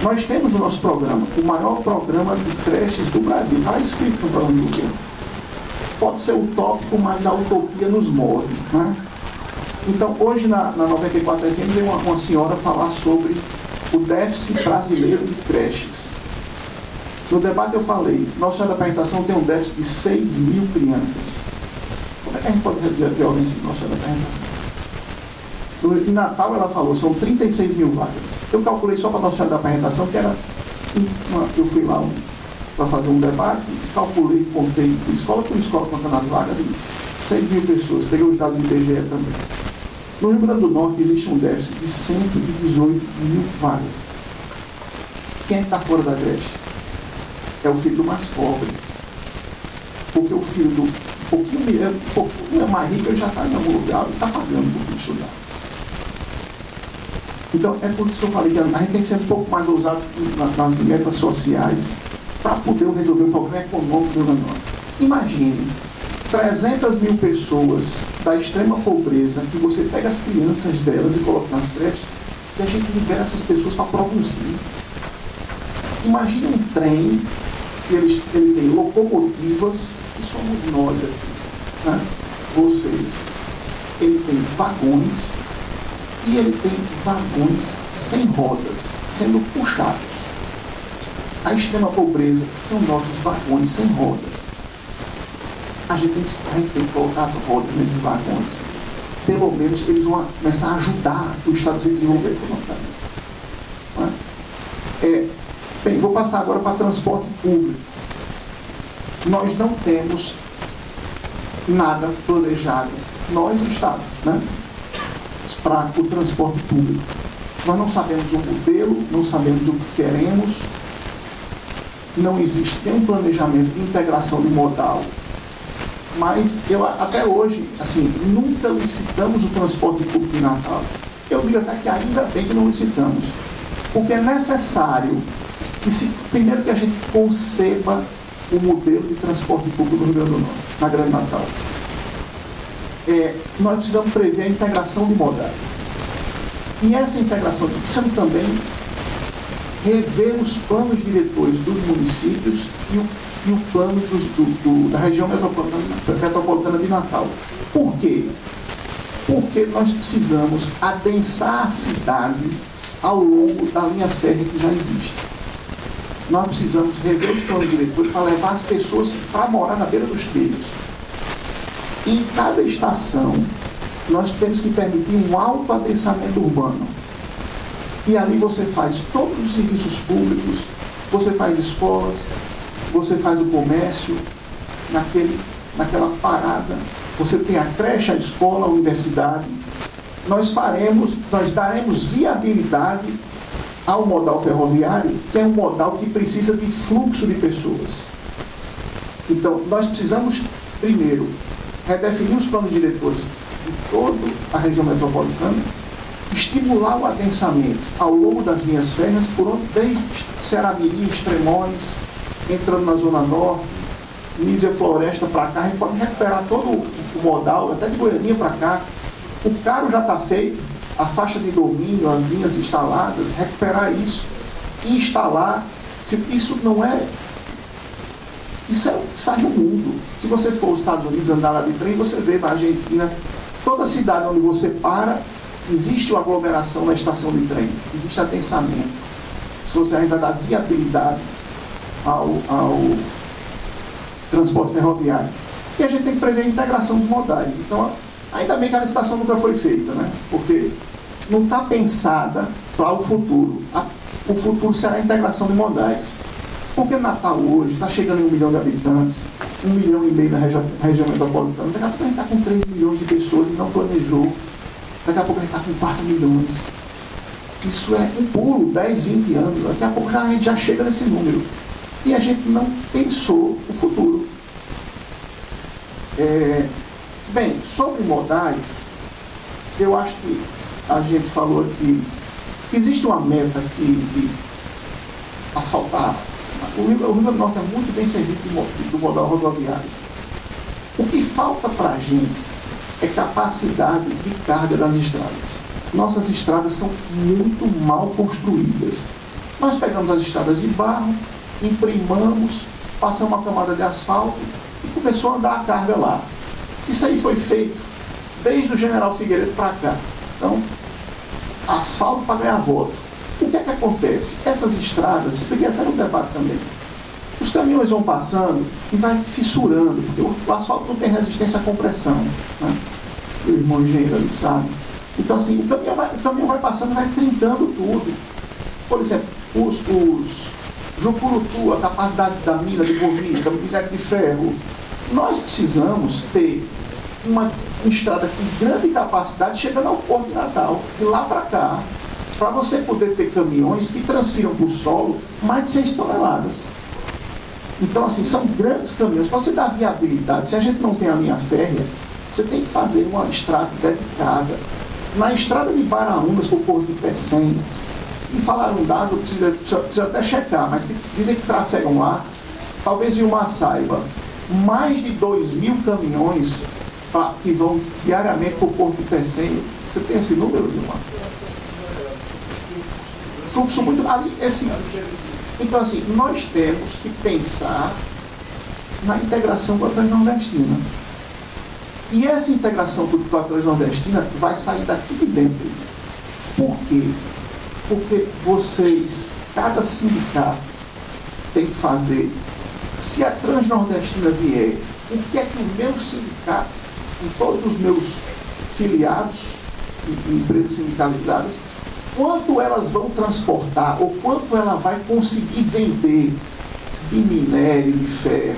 nós temos no nosso programa o maior programa de creches do Brasil. Está escrito no programa do governo. Pode ser utópico, mas a utopia nos move. Né? Então, hoje, na 94 FM, veio uma senhora falar sobre o déficit brasileiro de creches. No debate eu falei, Nossa Senhora da Apresentação tem um déficit de 6 mil crianças. Como é que a gente pode reduzir a violência em Nossa Senhora da Apresentação? Em Natal ela falou, são 36 mil vagas. Eu calculei só para Nossa Senhora da Apresentação, que era... eu fui lá para fazer um debate, calculei, contei escola por escola contando as vagas, e 6 mil pessoas. Peguei os dados do IBGE também. No Rio Grande do Norte existe um déficit de 118 mil vagas. Quem está fora da creche? É o filho do mais pobre. Porque o filho do um pouquinho mais rico, ele já está em algum lugar e está pagando por estudar. Então, é por isso que eu falei que a gente tem que ser um pouco mais ousado nas metas sociais para poder resolver o problema econômico do Rio Grande do Norte. Imagine 300 mil pessoas da extrema pobreza, que você pega as crianças delas e coloca nas creches, e a gente libera essas pessoas para produzir. Imagine um trem, que ele tem locomotivas, que somos nós aqui, né? Vocês. Ele tem vagões, e ele tem vagões sem rodas, sendo puxados. A extrema pobreza são nossos vagões sem rodas. A gente tem que colocar as rodas nesses vagões. Pelo menos eles vão começar a ajudar o Estado a se desenvolver economicamente. Bem, vou passar agora para transporte público. Nós não temos nada planejado, nós, o Estado, né, para o transporte público. Nós não sabemos o modelo, não sabemos o que queremos, não existe nenhum planejamento de integração de modal. Mas até hoje, assim, nunca licitamos o transporte público em Natal. Eu digo até que ainda bem que não licitamos. Porque é necessário que, primeiro, que a gente conceba o modelo de transporte público do Rio Grande do Norte, na Grande Natal. Nós precisamos prever a integração de modais. E essa integração, precisamos também rever os planos diretores dos municípios e o plano da região metropolitana de Natal. Por quê? Porque nós precisamos adensar a cidade ao longo da linha férrea que já existe. Nós precisamos rever os planos diretores para levar as pessoas para morar na beira dos trilhos. Em cada estação, nós temos que permitir um alto adensamento urbano. E ali você faz todos os serviços públicos, você faz escolas, você faz o comércio, naquela parada, você tem a creche, a escola, a universidade. Nós daremos viabilidade ao modal ferroviário, que é um modal que precisa de fluxo de pessoas. Então, nós precisamos, primeiro, redefinir os planos diretores de toda a região metropolitana, estimular o adensamento ao longo das linhas férreas, por onde, desde Ceará-Mirim, Extremóis, entrando na Zona Norte, Nísia Floresta para cá, a gente pode recuperar todo o modal, até de Goiânia para cá. O caro já está feito, a faixa de domínio, as linhas instaladas, recuperar isso e instalar. Isso não é... Isso faz no mundo. Se você for aos Estados Unidos andar lá de trem, você vê na Argentina, toda cidade onde você para, existe uma aglomeração na estação de trem, existe adensamento. Se você ainda dá viabilidade ao transporte ferroviário. E a gente tem que prever a integração dos modais. Então, ainda bem que a licitação nunca foi feita, né? Porque não está pensada para o futuro. O futuro será a integração de modais. Porque Natal hoje está chegando em 1 milhão de habitantes, 1,5 milhão na região metropolitana. Daqui a pouco a gente está com 3 milhões de pessoas e não planejou. Daqui a pouco a gente está com 4 milhões. Isso é um pulo, 10, 20 anos. Daqui a pouco a gente já chega nesse número. E a gente não pensou o futuro. Bem, sobre modais, eu acho que a gente falou aqui, existe uma meta aqui de asfaltar. O Rio Grande do Norte é muito bem servido do modal rodoviário. O que falta para a gente é capacidade de carga das estradas. Nossas estradas são muito mal construídas. Nós pegamos as estradas de barro, imprimamos, passamos uma camada de asfalto e começou a andar a carga lá. Isso aí foi feito desde o General Figueiredo para cá. Então, asfalto para ganhar voto. O que é que acontece? Essas estradas, expliquei até no debate também, os caminhões vão passando e vai fissurando, porque o asfalto não tem resistência à compressão, né? O irmão engenheiro ali sabe. Então, assim, o caminhão vai passando e vai trincando tudo. Por exemplo, os Jucurutu, a capacidade da mina de gomito, da minério de ferro. Nós precisamos ter uma estrada com grande capacidade chegando ao Porto de Natal, de lá para cá, para você poder ter caminhões que transfiram para o solo mais de 6 toneladas. Então, assim, são grandes caminhões. Para você dar viabilidade, se a gente não tem a linha férrea, você tem que fazer uma estrada dedicada. Na estrada de Baraunas para o Porto de Pecém, e falaram um dado, precisa até checar, mas dizem que trafegam lá, talvez Vilmar saiba, mais de 2.000 caminhões que vão diariamente para o Porto de Pecém. Você tem esse número, Vilmar? Fluxo muito ali, então, assim, nós temos que pensar na integração com a Transnordestina. E essa integração com a Transnordestina vai sair daqui de dentro. Por quê? Porque vocês, cada sindicato tem que fazer, se a Transnordestina vier, o que é que o meu sindicato, com todos os meus filiados, empresas sindicalizadas, quanto elas vão transportar, ou quanto ela vai conseguir vender de minério, de ferro,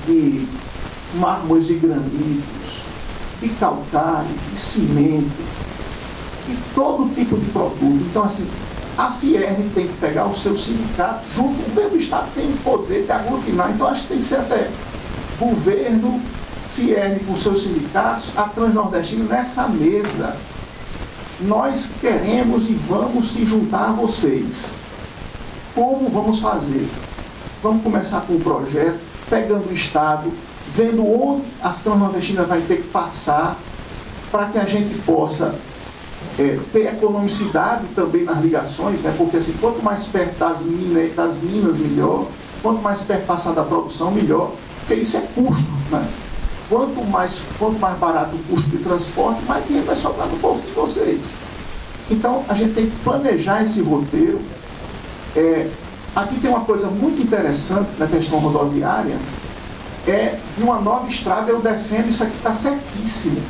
de mármores e granitos, de calcário, de cimento, de todo tipo de produto. Então, assim, a Fierne tem que pegar o seu sindicato junto, o governo do Estado tem o poder de aglutinar, então acho que tem que ser até governo, Fierne com seus sindicatos, a Transnordestina nessa mesa. Nós queremos e vamos se juntar a vocês. Como vamos fazer? Vamos começar com o projeto, pegando o Estado, vendo onde a Transnordestina vai ter que passar para que a gente possa ter economicidade também nas ligações, né? Porque assim, quanto mais perto das minas, melhor. Quanto mais perto passar da produção, melhor. Porque isso é custo, né? Quanto mais barato o custo de transporte, mais dinheiro vai sobrar no bolso de vocês. Então, a gente tem que planejar esse roteiro. Aqui tem uma coisa muito interessante na questão rodoviária, de uma nova estrada. Eu defendo, isso aqui está certíssimo.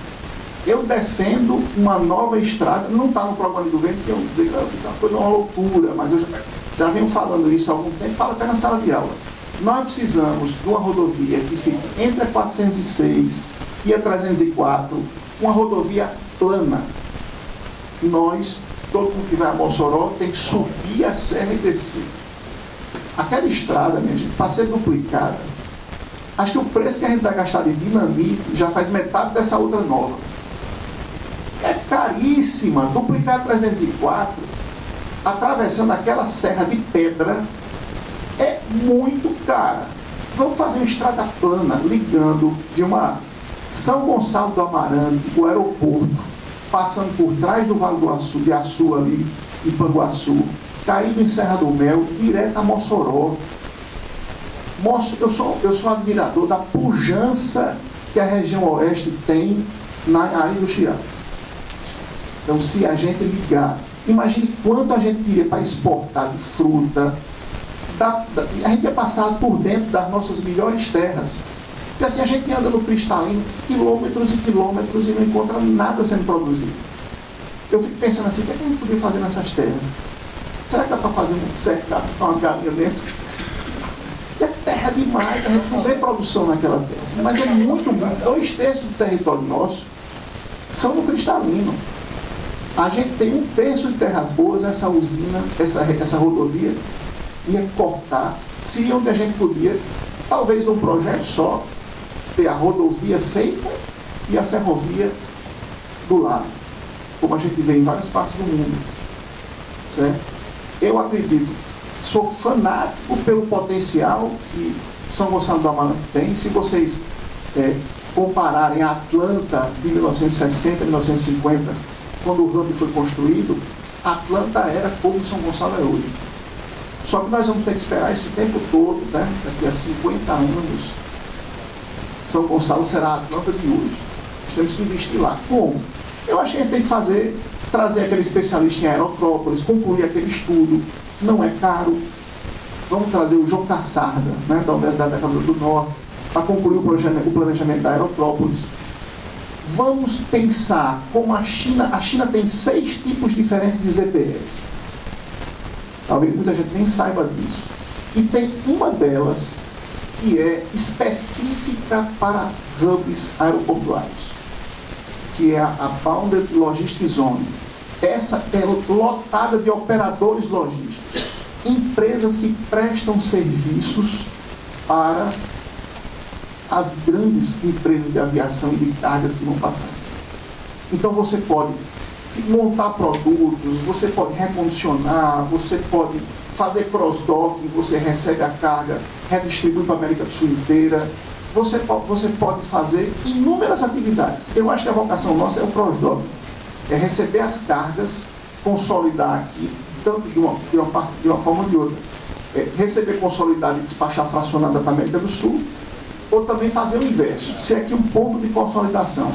Eu defendo uma nova estrada, não está no programa do governo, que eu dizer que isso é uma coisa, uma loucura, mas já venho falando isso há algum tempo, falo até na sala de aula. Nós precisamos de uma rodovia que fique entre a 406 e a 304, uma rodovia plana. Nós, todo mundo que vai a Mossoró, tem que subir a serra e descer. Aquela estrada, minha gente, para ser duplicada, acho que o preço que a gente vai gastar de dinamite já faz metade dessa outra nova. É caríssima. Duplicar 304, atravessando aquela serra de pedra, é muito cara. Vamos fazer uma estrada plana, ligando de uma São Gonçalo do Amarante, o aeroporto, passando por trás do Vale do Açu, de Açu ali, em Panguaçu, caindo em Serra do Mel, direto a Mossoró. Eu sou admirador da pujança que a região oeste tem na área industrial. Então, se a gente ligar, imagine quanto a gente queria para exportar de fruta, a gente ia passar por dentro das nossas melhores terras. Porque assim, a gente anda no cristalino quilômetros e quilômetros e não encontra nada sendo produzido. Eu fico pensando assim, o que é que a gente podia fazer nessas terras? Será que dá para fazer um cercado com as galinhas dentro? É terra demais, a gente não vê produção naquela terra. Mas é muito bom. 2/3 do território nosso são no cristalino. A gente tem 1/3 de terras boas, essa usina, essa rodovia ia cortar, seria onde a gente podia, talvez num projeto só, ter a rodovia feita e a ferrovia do lado, como a gente vê em várias partes do mundo. Certo? Eu acredito, sou fanático pelo potencial que São Gonçalo do Amarante tem. Se vocês compararem a Atlanta de 1960, 1950, quando o hub foi construído, Atlanta era como São Gonçalo é hoje. Só que nós vamos ter que esperar esse tempo todo, né? Daqui a 50 anos, São Gonçalo será a Atlanta de hoje. Nós temos que investir lá. Como? Eu acho que a gente tem que trazer aquele especialista em aerótrópolis, concluir aquele estudo. Não é caro. Vamos trazer o João Cassarda, né, da Universidade da Carolina do Norte, para concluir o planejamento da aerótrópolis. Vamos pensar como a China tem 6 tipos diferentes de ZPS. Talvez muita gente nem saiba disso. E tem uma delas que é específica para hubs aeroportuários, que é a Bounded Logistic Zone. Essa é lotada de operadores logísticos, empresas que prestam serviços para as grandes empresas de aviação e de cargas que vão passar. Então você pode montar produtos, você pode recondicionar, você pode fazer cross-docking, você recebe a carga, redistribui para a América do Sul inteira. Você pode fazer inúmeras atividades. Eu acho que a vocação nossa é o cross-docking. É receber as cargas, consolidar aqui, tanto de uma forma ou de outra. Receber, consolidar e despachar fracionada para a América do Sul, ou também fazer o inverso, ser aqui um ponto de consolidação.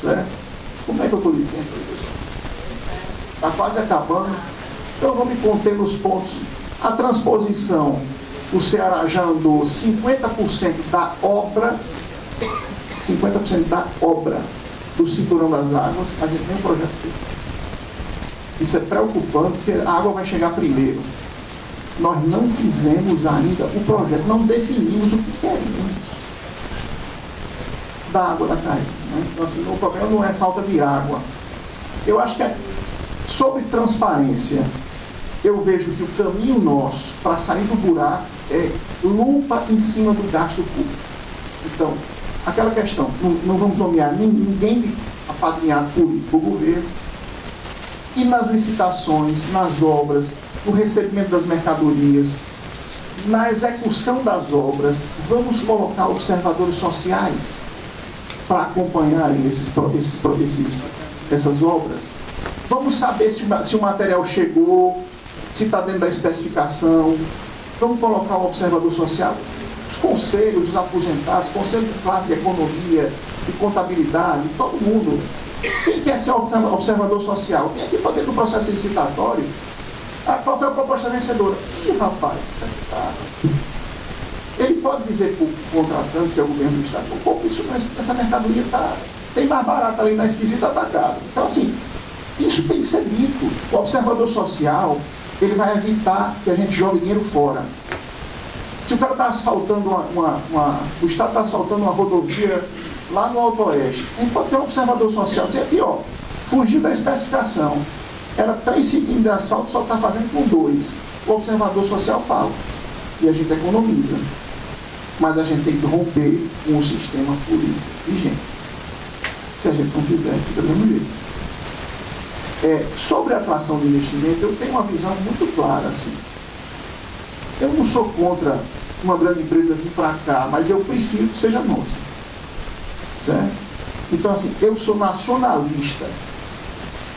Certo? Como é que eu estou de tempo? Está quase acabando. Então eu vou me conter nos pontos. A transposição, o Ceará já andou 50% da obra, 50% da obra do Cinturão das Águas, a gente tem um projeto feito. Isso é preocupante, porque a água vai chegar primeiro. Nós não fizemos ainda o projeto, não definimos o que queremos da água da Caíba. Né? Então, assim, o problema não é falta de água. Eu acho que sobre transparência, eu vejo que o caminho nosso para sair do buraco é lupa em cima do gasto público. Então, aquela questão, não vamos nomear ninguém apadrinhado por governo, e nas licitações, nas obras, no recebimento das mercadorias, na execução das obras, vamos colocar observadores sociais para acompanharem essas obras. Vamos saber se o material chegou, se está dentro da especificação. Vamos colocar um observador social. Os conselhos, os aposentados, conselho de classe de economia, de contabilidade, todo mundo. Quem quer ser observador social? Vem aqui para dentro do processo licitatório. Qual foi a proposta vencedora? Ih, rapaz, ele pode dizer para o contratante, que é o governo do Estado, essa mercadoria tem mais barata ali na esquisita atacada. Então, assim, isso tem que ser dito. O observador social, ele vai evitar que a gente jogue dinheiro fora. Se o cara está asfaltando o Estado está asfaltando uma rodovia lá no Alto Oeste, a gente pode ter um observador social dizer aqui, ó, fugiu da especificação. Era 3 centímetros de asfalto, só está fazendo com 2. O observador social fala. E a gente economiza. Mas a gente tem que romper com o sistema político vigente. Se a gente não fizer, fica do mesmo jeito. Sobre a atração de investimento, eu tenho uma visão muito clara, assim. Eu não sou contra uma grande empresa vir para cá, mas eu prefiro que seja nossa. Certo? Então, assim, eu sou nacionalista.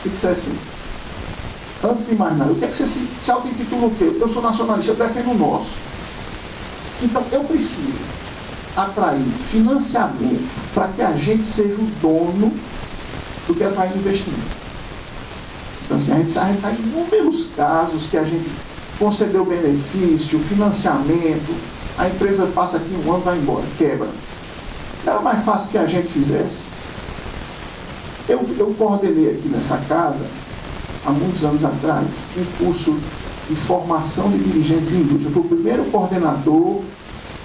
Se disser assim, antes de mais nada, o que é que você se auto-intitula o quê? Eu sou nacionalista, eu defendo o nosso. Então, eu prefiro atrair financiamento para que a gente seja o dono do que atrair investimento. Então, assim, a gente está em inúmeros casos que a gente concedeu benefício, financiamento, a empresa passa aqui 1 ano e vai embora, quebra. Era mais fácil que a gente fizesse. Eu coordenei aqui nessa casa, há muitos anos atrás, um curso de formação de dirigentes de indústria. Eu fui o primeiro coordenador,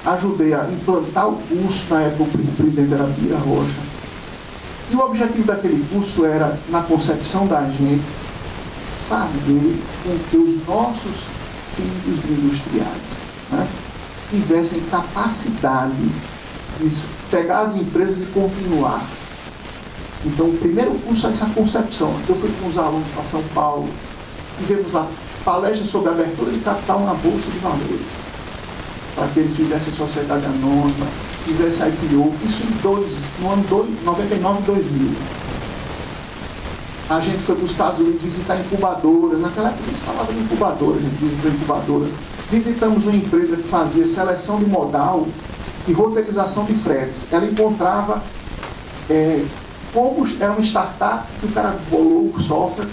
ajudei a implantar o curso, na época o presidente era Bira Rocha. E o objetivo daquele curso era, na concepção da gente, fazer com que os nossos filhos de industriais, né, tivessem capacidade de pegar as empresas e continuar. Então, o primeiro curso é essa concepção. Eu fui com os alunos para São Paulo, tivemos lá palestras sobre abertura de capital na Bolsa de Valores, para que eles fizessem sociedade anônima, fizessem IPO, isso no ano 99 e 2000. A gente foi para os Estados Unidos visitar incubadoras, naquela época eles falavam de incubadora, a gente visitou incubadora. Visitamos uma empresa que fazia seleção de modal e roteirização de fretes. Ela encontrava como era uma startup que o cara bolou o software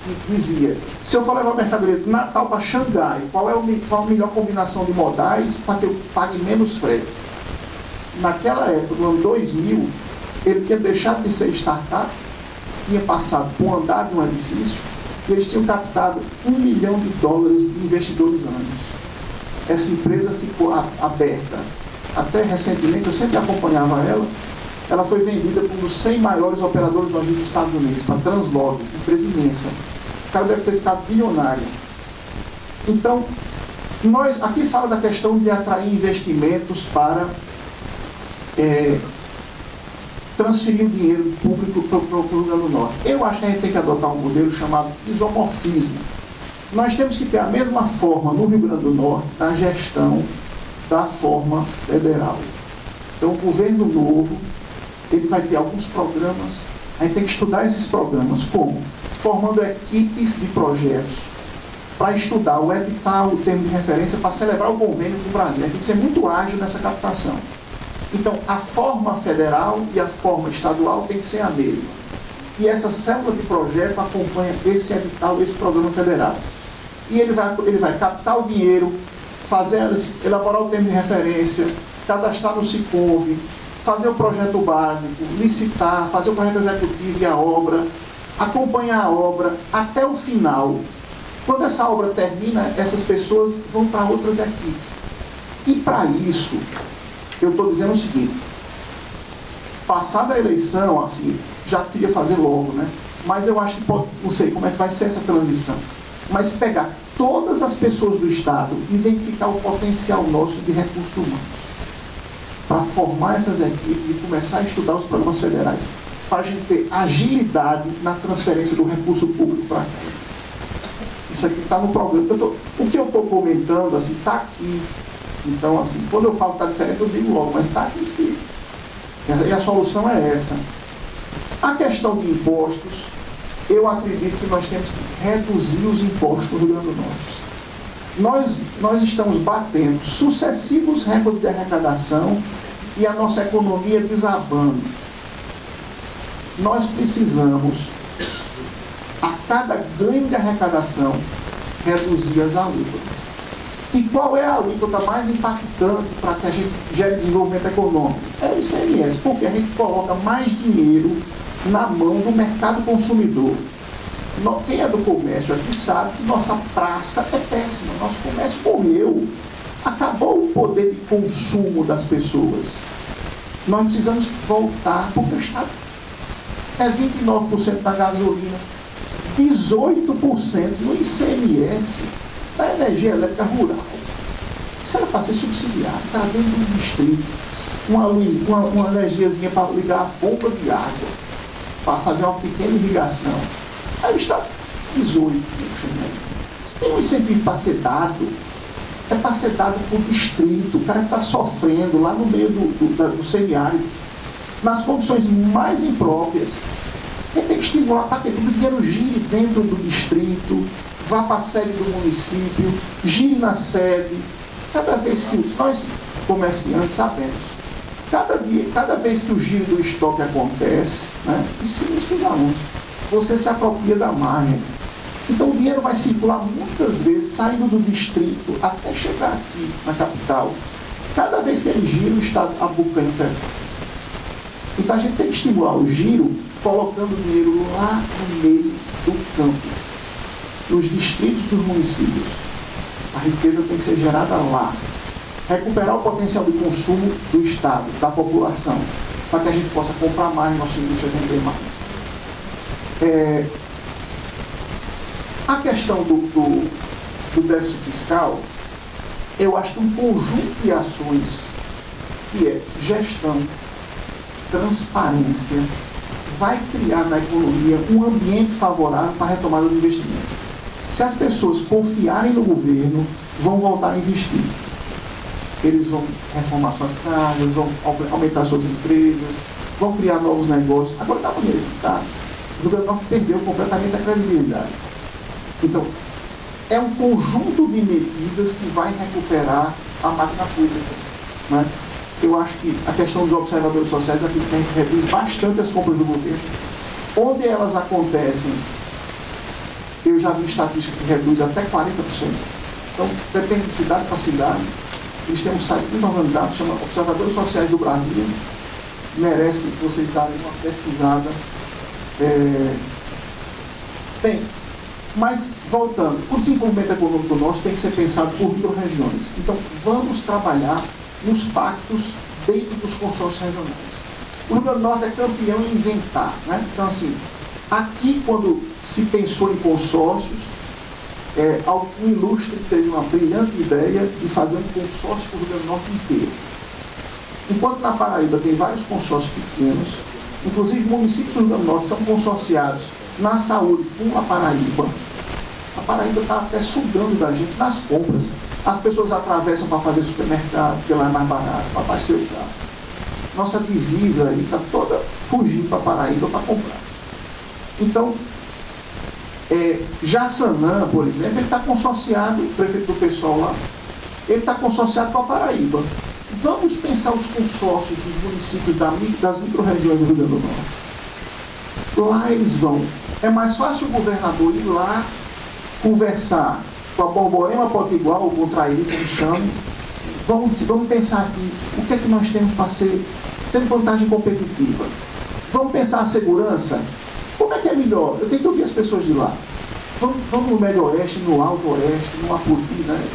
e dizia, se eu for levar a mercadoria de Natal para Xangai, qual a melhor combinação de modais para que eu pague menos frete? Naquela época, no ano 2000, ele tinha deixado de ser startup, tinha passado por um andar de um edifício e eles tinham captado $1 milhão de investidores anos. Essa empresa ficou aberta. Até recentemente, eu sempre acompanhava ela foi vendida por um dos 100 maiores operadores logísticos dos Estados Unidos, para a Translog, empresa imensa. O cara deve ter ficado bilionário. Então, nós aqui fala da questão de atrair investimentos para transferir o dinheiro público para o Rio Grande do Norte. Eu acho que a gente tem que adotar um modelo chamado isomorfismo. Nós temos que ter a mesma forma no Rio Grande do Norte da gestão da forma federal. Então, o governo novo, ele vai ter alguns programas, a gente tem que estudar esses programas, como? Formando equipes de projetos para estudar o edital, o termo de referência, para celebrar o convênio do Brasil. A gente tem que ser muito ágil nessa captação. Então, a forma federal e a forma estadual tem que ser a mesma. E essa célula de projeto acompanha esse edital, esse programa federal. E ele vai captar o dinheiro, elaborar o termo de referência, cadastrar no Siconv, fazer o projeto básico, licitar, fazer o projeto executivo e a obra, acompanhar a obra até o final. Quando essa obra termina, essas pessoas vão para outras equipes. E para isso, eu estou dizendo o seguinte, passada a eleição, assim, já queria fazer logo, né? Mas eu acho que pode, não sei como é que vai ser essa transição, mas pegar todas as pessoas do Estado e identificar o potencial nosso de recursos humanos, para formar essas equipes e começar a estudar os programas federais, para a gente ter agilidade na transferência do recurso público para cá. Isso aqui está no programa. O que eu estou comentando, assim, está aqui. Então, assim, quando eu falo que está diferente, eu digo logo, mas está aqui escrito. E a solução é essa. A questão de impostos, eu acredito que nós temos que reduzir os impostos no Rio Grande do Norte. Nós estamos batendo sucessivos recordes de arrecadação e a nossa economia desabando. Nós precisamos, a cada ganho de arrecadação, reduzir as alíquotas. E qual é a alíquota mais impactante para que a gente gere desenvolvimento econômico? É o ICMS, porque a gente coloca mais dinheiro na mão do mercado consumidor. Quem é do comércio aqui sabe que nossa praça é péssima, nosso comércio morreu, acabou o poder de consumo das pessoas. Nós precisamos voltar, porque o Estado é 29% da gasolina, 18% no ICMS da energia elétrica rural. Isso era para ser subsidiado, está dentro do distrito, uma energiazinha para ligar a bomba de água, para fazer uma pequena irrigação. Aí o Estado, 18%. Se tem um incentivo para ser dado, é para ser dado por distrito. O cara está sofrendo lá no meio do semiárido, nas condições mais impróprias. Ele tem que estimular para que o dinheiro gire dentro do distrito, vá para a sede do município, gire na sede. Cada vez que nós, comerciantes, sabemos, cada vez que o giro do estoque acontece, né, isso nos alunos, você se apropria da margem. Então o dinheiro vai circular muitas vezes, saindo do distrito até chegar aqui na capital. Cada vez que ele gira, o Estado abocanha. Então a gente tem que estimular o giro, colocando o dinheiro lá no meio do campo, nos distritos dos municípios. A riqueza tem que ser gerada lá. Recuperar o potencial de consumo do Estado, da população, para que a gente possa comprar mais, nossa indústria vender mais. A questão do déficit fiscal, eu acho que um conjunto de ações, que é gestão, transparência, vai criar na economia um ambiente favorável para a retomada do investimento. Se as pessoas confiarem no governo, vão voltar a investir. Eles vão reformar suas casas, vão aumentar suas empresas, vão criar novos negócios. Agora, da maneira que está, o Rio Grande do Norte perdeu completamente a credibilidade. Então, é um conjunto de medidas que vai recuperar a máquina pública, né? Eu acho que a questão dos observadores sociais aqui tem que reduzir bastante as compras do governo. Onde elas acontecem, eu já vi estatística que reduz até 40%. Então, depende de cidade para cidade. Eles têm um site muito organizado, chama Observadores Sociais do Brasil. Merece vocês darem uma pesquisada. Bem, mas, voltando, o desenvolvimento econômico nosso tem que ser pensado por micro-regiões. Então, vamos trabalhar nos pactos dentro dos consórcios regionais. O Rio Grande do Norte é campeão em inventar, né? Então, assim, aqui, quando se pensou em consórcios, algum ilustre teve uma brilhante ideia de fazer um consórcio para o Rio Grande do Norte inteiro. Enquanto na Paraíba tem vários consórcios pequenos, inclusive municípios do Rio Grande do Norte são consorciados na saúde com a Paraíba. A Paraíba está até sugando da gente nas compras. As pessoas atravessam para fazer supermercado, porque lá é mais barato, para abastecer o carro. Nossa divisa aí está toda fugindo para a Paraíba para comprar. Então, Jaçanã, por exemplo, ele está consorciado, o prefeito do pessoal lá, ele está consorciado com a Paraíba. Vamos pensar os consórcios dos municípios das micro-regiões do Rio Grande do Norte. Lá eles vão. É mais fácil o governador ir lá conversar com a Borborema Potiguar, ou com o Traíra, como chamam. Vamos pensar aqui, o que é que nós temos para ser, tendo vantagem competitiva. Vamos pensar a segurança. Como é que é melhor? Eu tenho que ouvir as pessoas de lá. Vamos no Médio Oeste, no Alto Oeste, no Apodi, né?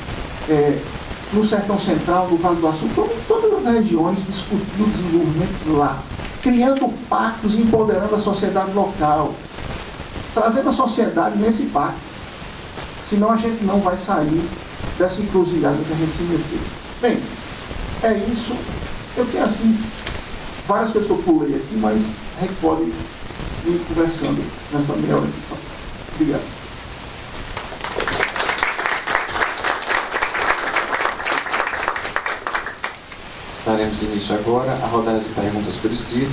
No Sertão Central, no Vale do Açúcar, vamos em todas as regiões discutir o desenvolvimento lá, criando pactos, empoderando a sociedade local, trazendo a sociedade nesse pacto. Senão a gente não vai sair dessa encruzilhada que a gente se meteu. Bem, é isso. Eu tenho, assim, várias coisas que eu pulei aqui, mas a gente pode ir conversando nessa meia hora aqui. Obrigado. Daremos início agora à rodada de perguntas por escrito.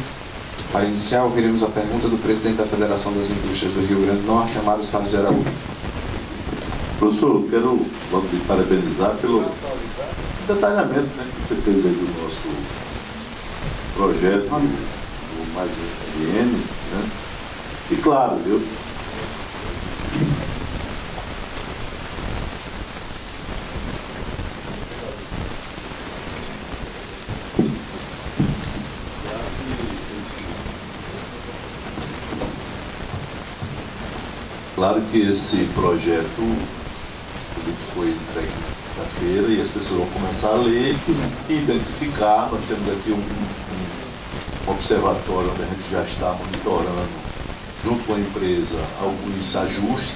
Para iniciar, ouviremos a pergunta do presidente da Federação das Indústrias do Rio Grande do Norte, Amaro Salles de Araújo. Professor, eu quero logo te parabenizar pelo detalhamento, né, que você fez aí do nosso projeto do Mais RN, né? E claro, eu Claro que esse projeto ele foi entregue na feira e as pessoas vão começar a ler e identificar. Nós temos aqui um observatório onde a gente já está monitorando, junto com a empresa, alguns ajustes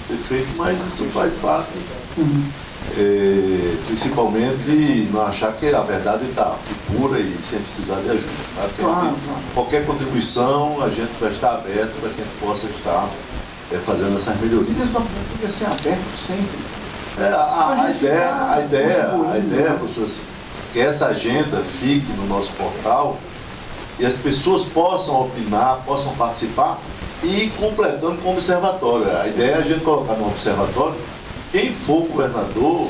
ser feito, mas isso faz parte, principalmente não achar que a verdade está pura e sem precisar de ajuda. Tá? Claro. Qualquer contribuição a gente vai estar aberto para que a gente possa estar fazendo essas melhorias. Isso não podia ser aberto sempre. A ideia, professor, que essa agenda fique no nosso portal e as pessoas possam opinar, possam participar e completando com o observatório. A ideia é a gente colocar no observatório quem for governador,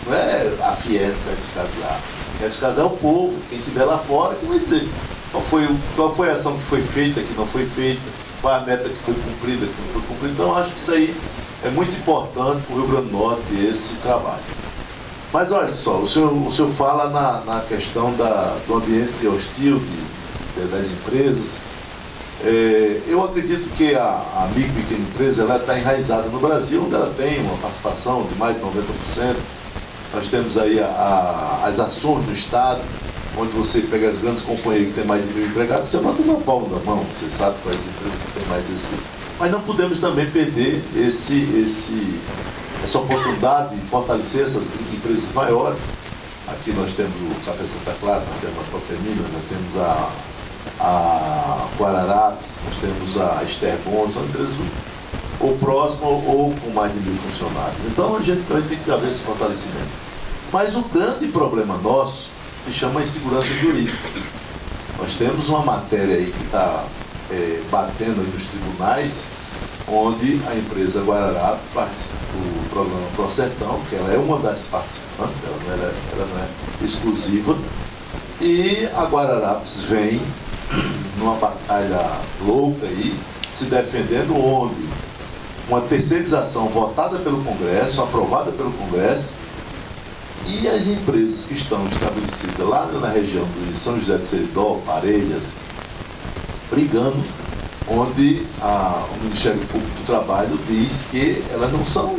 não é a Fiesp que vai descasear. Quer descasear o povo, quem estiver lá fora, que vai dizer qual foi a ação que foi feita, que não foi feita, qual é a meta que foi cumprida, que não foi cumprida. Então, acho que isso aí é muito importante para o Rio Grande do Norte, esse trabalho. Mas olha só, o senhor fala na questão do ambiente hostil das empresas. Eu acredito que a micro e pequena empresa está enraizada no Brasil, onde ela tem uma participação de mais de 90%. Nós temos aí as ações do Estado, onde você pega as grandes companhias que têm mais de 1.000 empregados, você manda uma palma na mão, você sabe quais empresas que têm mais desse. Mas não podemos também perder essa oportunidade de fortalecer essas empresas maiores. Aqui nós temos o Café Santa Clara, nós temos a própria Minas, nós temos a Guararapes, nós temos a Esterbon, são empresas ou próximas ou com mais de 1.000 funcionários. Então a gente tem que haver esse fortalecimento. Mas o grande problema nosso se chama insegurança jurídica. Nós temos uma matéria aí que está batendo aí nos tribunais, onde a empresa Guararapes participa do programa Prosertão, que ela é uma das participantes, ela não é exclusiva, e a Guararapes vem numa batalha louca aí, se defendendo, onde uma terceirização votada pelo Congresso, aprovada pelo Congresso, e as empresas que estão estabelecidas lá na região de São José de Seridó, Parelhas, brigando, onde o Ministério Público do Trabalho diz que elas não são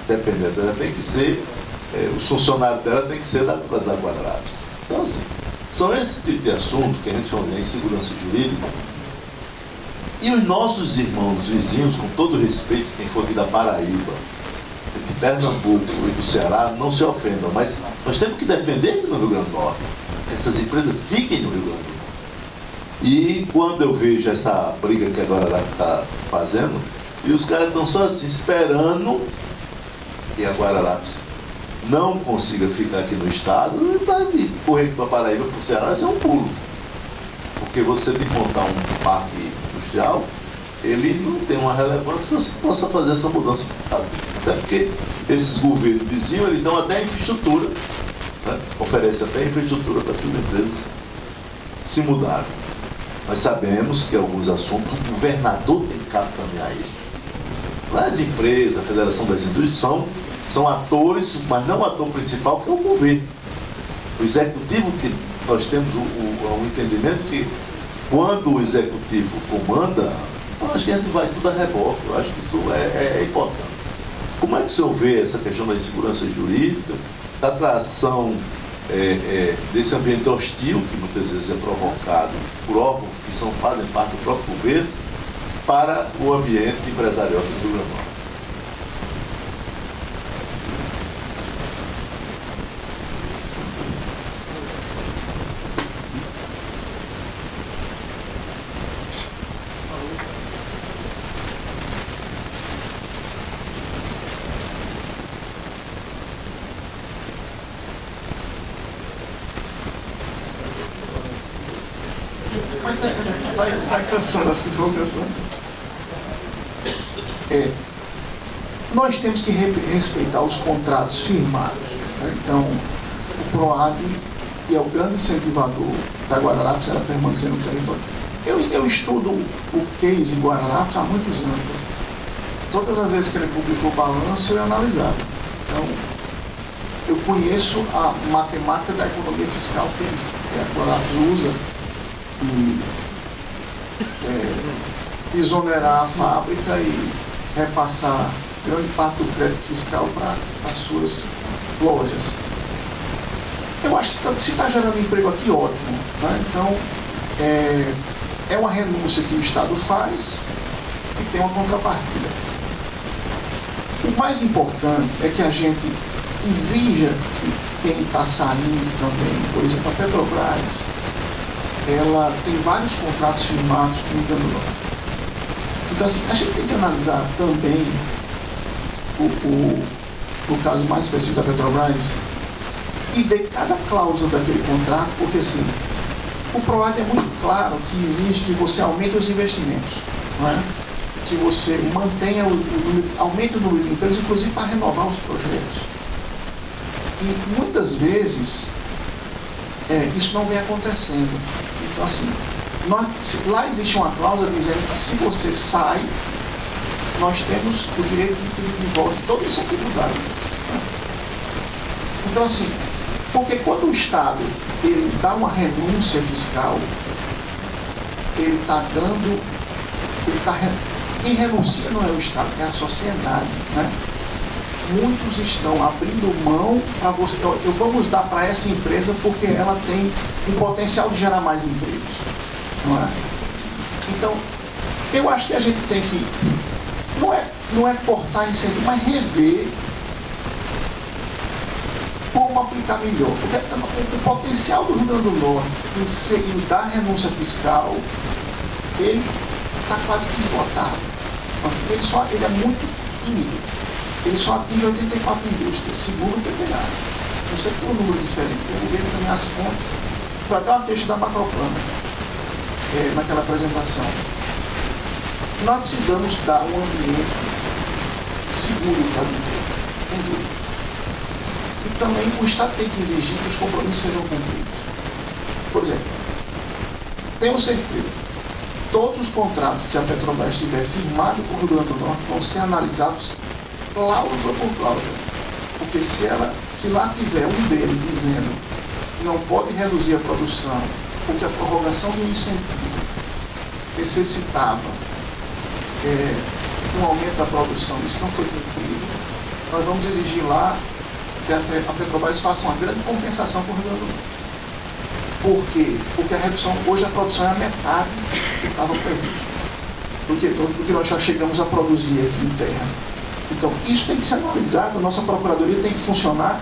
dependentes, ela tem que ser, os funcionários dela tem que ser da Guararapes. Então, assim, são esse tipo de assunto que a gente chama de insegurança jurídica. E os nossos irmãos vizinhos, com todo respeito, quem for aqui da Paraíba, de Pernambuco e do Ceará, não se ofendam, mas nós temos que defender no Rio Grande do Norte, que essas empresas fiquem no Rio Grande do Norte. E quando eu vejo essa briga que a Guararapes está fazendo, e os caras estão só assim, esperando que a Guararapes não consiga ficar aqui no estado, e vai correr aqui para Paraíba, para o Ceará, isso é um pulo. Porque você desmontar um parque industrial, ele não tem uma relevância que você possa fazer essa mudança. Até porque esses governos vizinhos, eles dão até infraestrutura, né? Oferecem até infraestrutura para essas empresas se mudarem. Nós sabemos que alguns assuntos o governador tem que capitanear isso. As empresas, a Federação das Indústrias são atores, mas não o ator principal, que é o governo. O executivo, que nós temos o entendimento que quando o executivo comanda, eu acho que a gente vai tudo a reboque. Eu acho que isso é importante. Como é que o senhor vê essa questão da insegurança jurídica, da atração desse ambiente hostil, que muitas vezes é provocado por órgãos que fazem parte do próprio governo, para o ambiente empresarial do Rio Grande do Norte? Mas vai cansando, as pessoas vão cansando. Nós temos que respeitar os contratos firmados, né? Então, o PROAD, que é o grande incentivador da Guararapes, ela permanecer no território. Eu estudo o case Guararapes há muitos anos. Todas as vezes que ele publicou o balanço, eu analisava. Então, eu conheço a matemática da economia fiscal que a Guararapes usa e exonerar a fábrica e repassar grande parte do crédito fiscal para as suas lojas. Eu acho que se está gerando emprego aqui, ótimo. Né? Então, é uma renúncia que o Estado faz e tem uma contrapartida. O mais importante é que a gente exija que quem está saindo também, por exemplo, a Petrobras, ela tem vários contratos firmados com o Rio Grande do Norte. Então, assim, a gente tem que analisar também o caso mais específico da Petrobras e ver cada cláusula daquele contrato, porque assim, o PROAD é muito claro que exige que você aumente os investimentos, não é? Que você mantenha aumente o número de empregos, inclusive para renovar os projetos. E muitas vezes isso não vem acontecendo. Então, assim, lá existe uma cláusula dizendo que se você sai, nós temos o direito de pedir de volta toda essa atividade. Né? Então, assim, porque quando o Estado ele dá uma renúncia fiscal, ele está dando, quem renuncia não é o Estado, é a sociedade. Né? Muitos estão abrindo mão para você. Eu vamos dar para essa empresa porque ela tem um potencial de gerar mais empregos. Não é? Então, eu acho que a gente tem que, não é cortar incentivo, mas rever como aplicar melhor. Porque o potencial do Rio Grande do Norte em dar renúncia fiscal, ele está quase que esgotado. Assim, ele é muito tímido. Ele só atinge 84 indústrias, segundo o PPA. Não sei que é um número diferente. Eu vi também as fontes. Foi até um texto da Macroplana, naquela apresentação. Nós precisamos dar um ambiente seguro para as empresas, sem dúvida. E também o Estado tem que exigir que os compromissos sejam cumpridos. Por exemplo, temos certeza, todos os contratos que a Petrobras tiver firmado com o Rio Grande do Norte vão ser analisados cláusula por cláusula. Porque se lá tiver um deles dizendo que não pode reduzir a produção, porque a prorrogação do incentivo necessitava um aumento da produção, isso não foi cumprido, nós vamos exigir lá que a Petrobras faça uma grande compensação com o Rio Grande do Norte. Por quê? Porque a redução, hoje a produção é a metade do que estava previsto, do que nós já chegamos a produzir aqui em terra. Então, isso tem que ser analisado, a nossa Procuradoria tem que funcionar,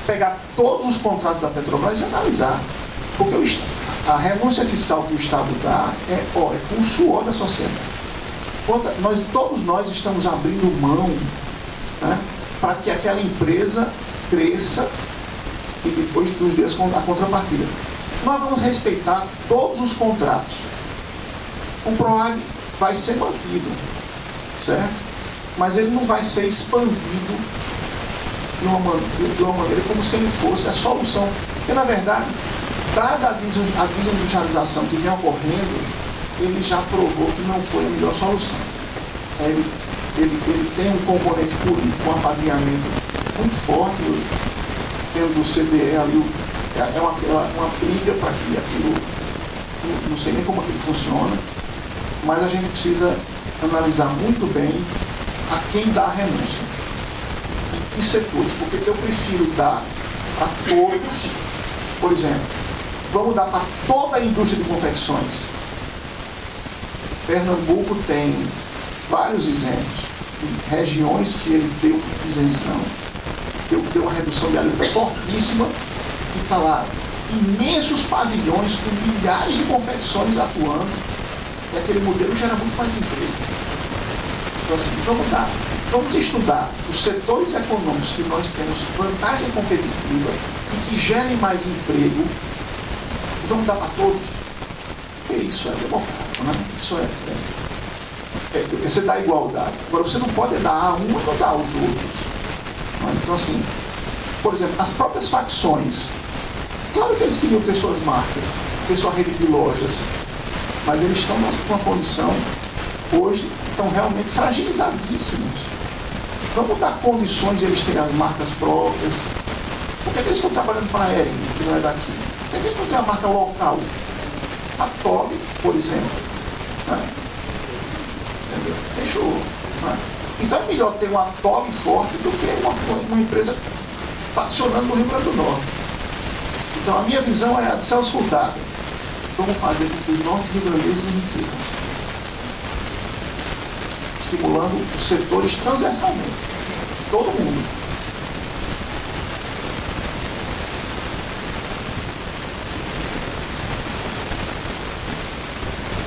pegar todos os contratos da Petrobras e analisar. Porque a renúncia fiscal que o Estado dá é com o suor da sociedade. Todos nós estamos abrindo mão, né, para que aquela empresa cresça e depois nos dê a contrapartida. Nós vamos respeitar todos os contratos. O PROAD vai ser mantido, certo? Mas ele não vai ser expandido de uma maneira como se ele fosse a solução. Porque, na verdade, dada a desindustrialização que vem ocorrendo, ele já provou que não foi a melhor solução. Ele tem um componente político, um apadrinhamento muito forte, tendo o CDE ali, é uma briga para que aquilo, não sei nem como aquilo funciona, mas a gente precisa analisar muito bem a quem dá a renúncia, em que setores, porque eu prefiro dar para todos. Por exemplo, vamos dar para toda a indústria de confecções. Pernambuco tem vários isentos, regiões que ele deu isenção, deu uma redução de alíquota fortíssima, e está lá imensos pavilhões com milhares de confecções atuando, e aquele modelo gera muito mais emprego. Então, assim, vamos estudar os setores econômicos que nós temos vantagem competitiva e que gerem mais emprego, e vamos dar para todos. Porque isso é democrático, né? Isso você dá igualdade. Agora, você não pode dar a um e não dar aos outros. Né? Então, assim, por exemplo, as próprias facções, claro que eles queriam ter suas marcas, ter sua rede de lojas, mas eles estão numa condição, hoje, estão realmente fragilizadíssimos. Vamos dar condições de eles terem as marcas próprias. Por que eles estão trabalhando para a Ering, que não é daqui? Por que eles não têm a marca local? A TOB, por exemplo. Né? Entendeu? Fechou. Né? Então é melhor ter um atole forte do que uma empresa funcionando no Rio Grande do Norte. Então a minha visão é a de Celso Furtado. Vamos fazer com que os norte-rio-grandenses enriqueçam, estimulando os setores transversalmente, todo mundo.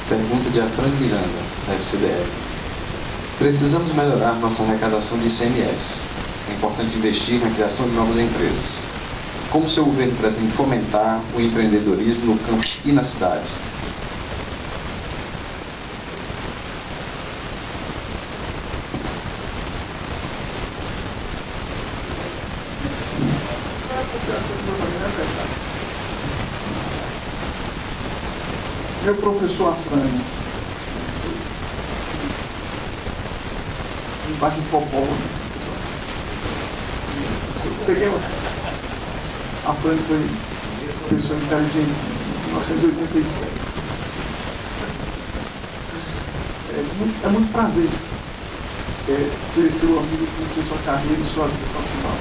Pergunta de Afrânio Miranda, da FCDL. Precisamos melhorar nossa arrecadação de ICMS. É importante investir na criação de novas empresas. Como o seu governo pretende fomentar o empreendedorismo no campo e na cidade? Meu professor Afrânio, embaixo de Popó, peguei Afrânio foi uma pessoa inteligentíssima, em 1987. É muito prazer ser seu amigo, conhecer sua carreira e sua vida profissional.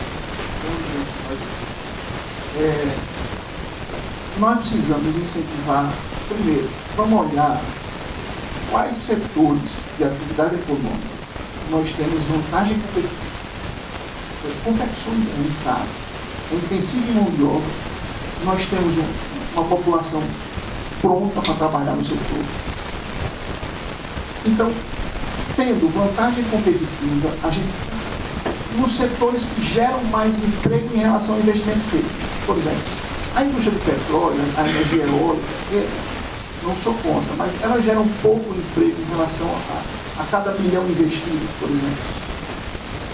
Nós precisamos incentivar, primeiro, vamos olhar quais setores de atividade econômica nós temos vantagem competitiva. Confecções alimentares, intensivo em mão de obra, nós temos uma população pronta para trabalhar no setor. Então, tendo vantagem competitiva, a gente, nos setores que geram mais emprego em relação ao investimento feito. Por exemplo, a indústria do petróleo, a energia eólica, não sou contra, mas ela gera um pouco emprego em relação a cada milhão investido, por exemplo.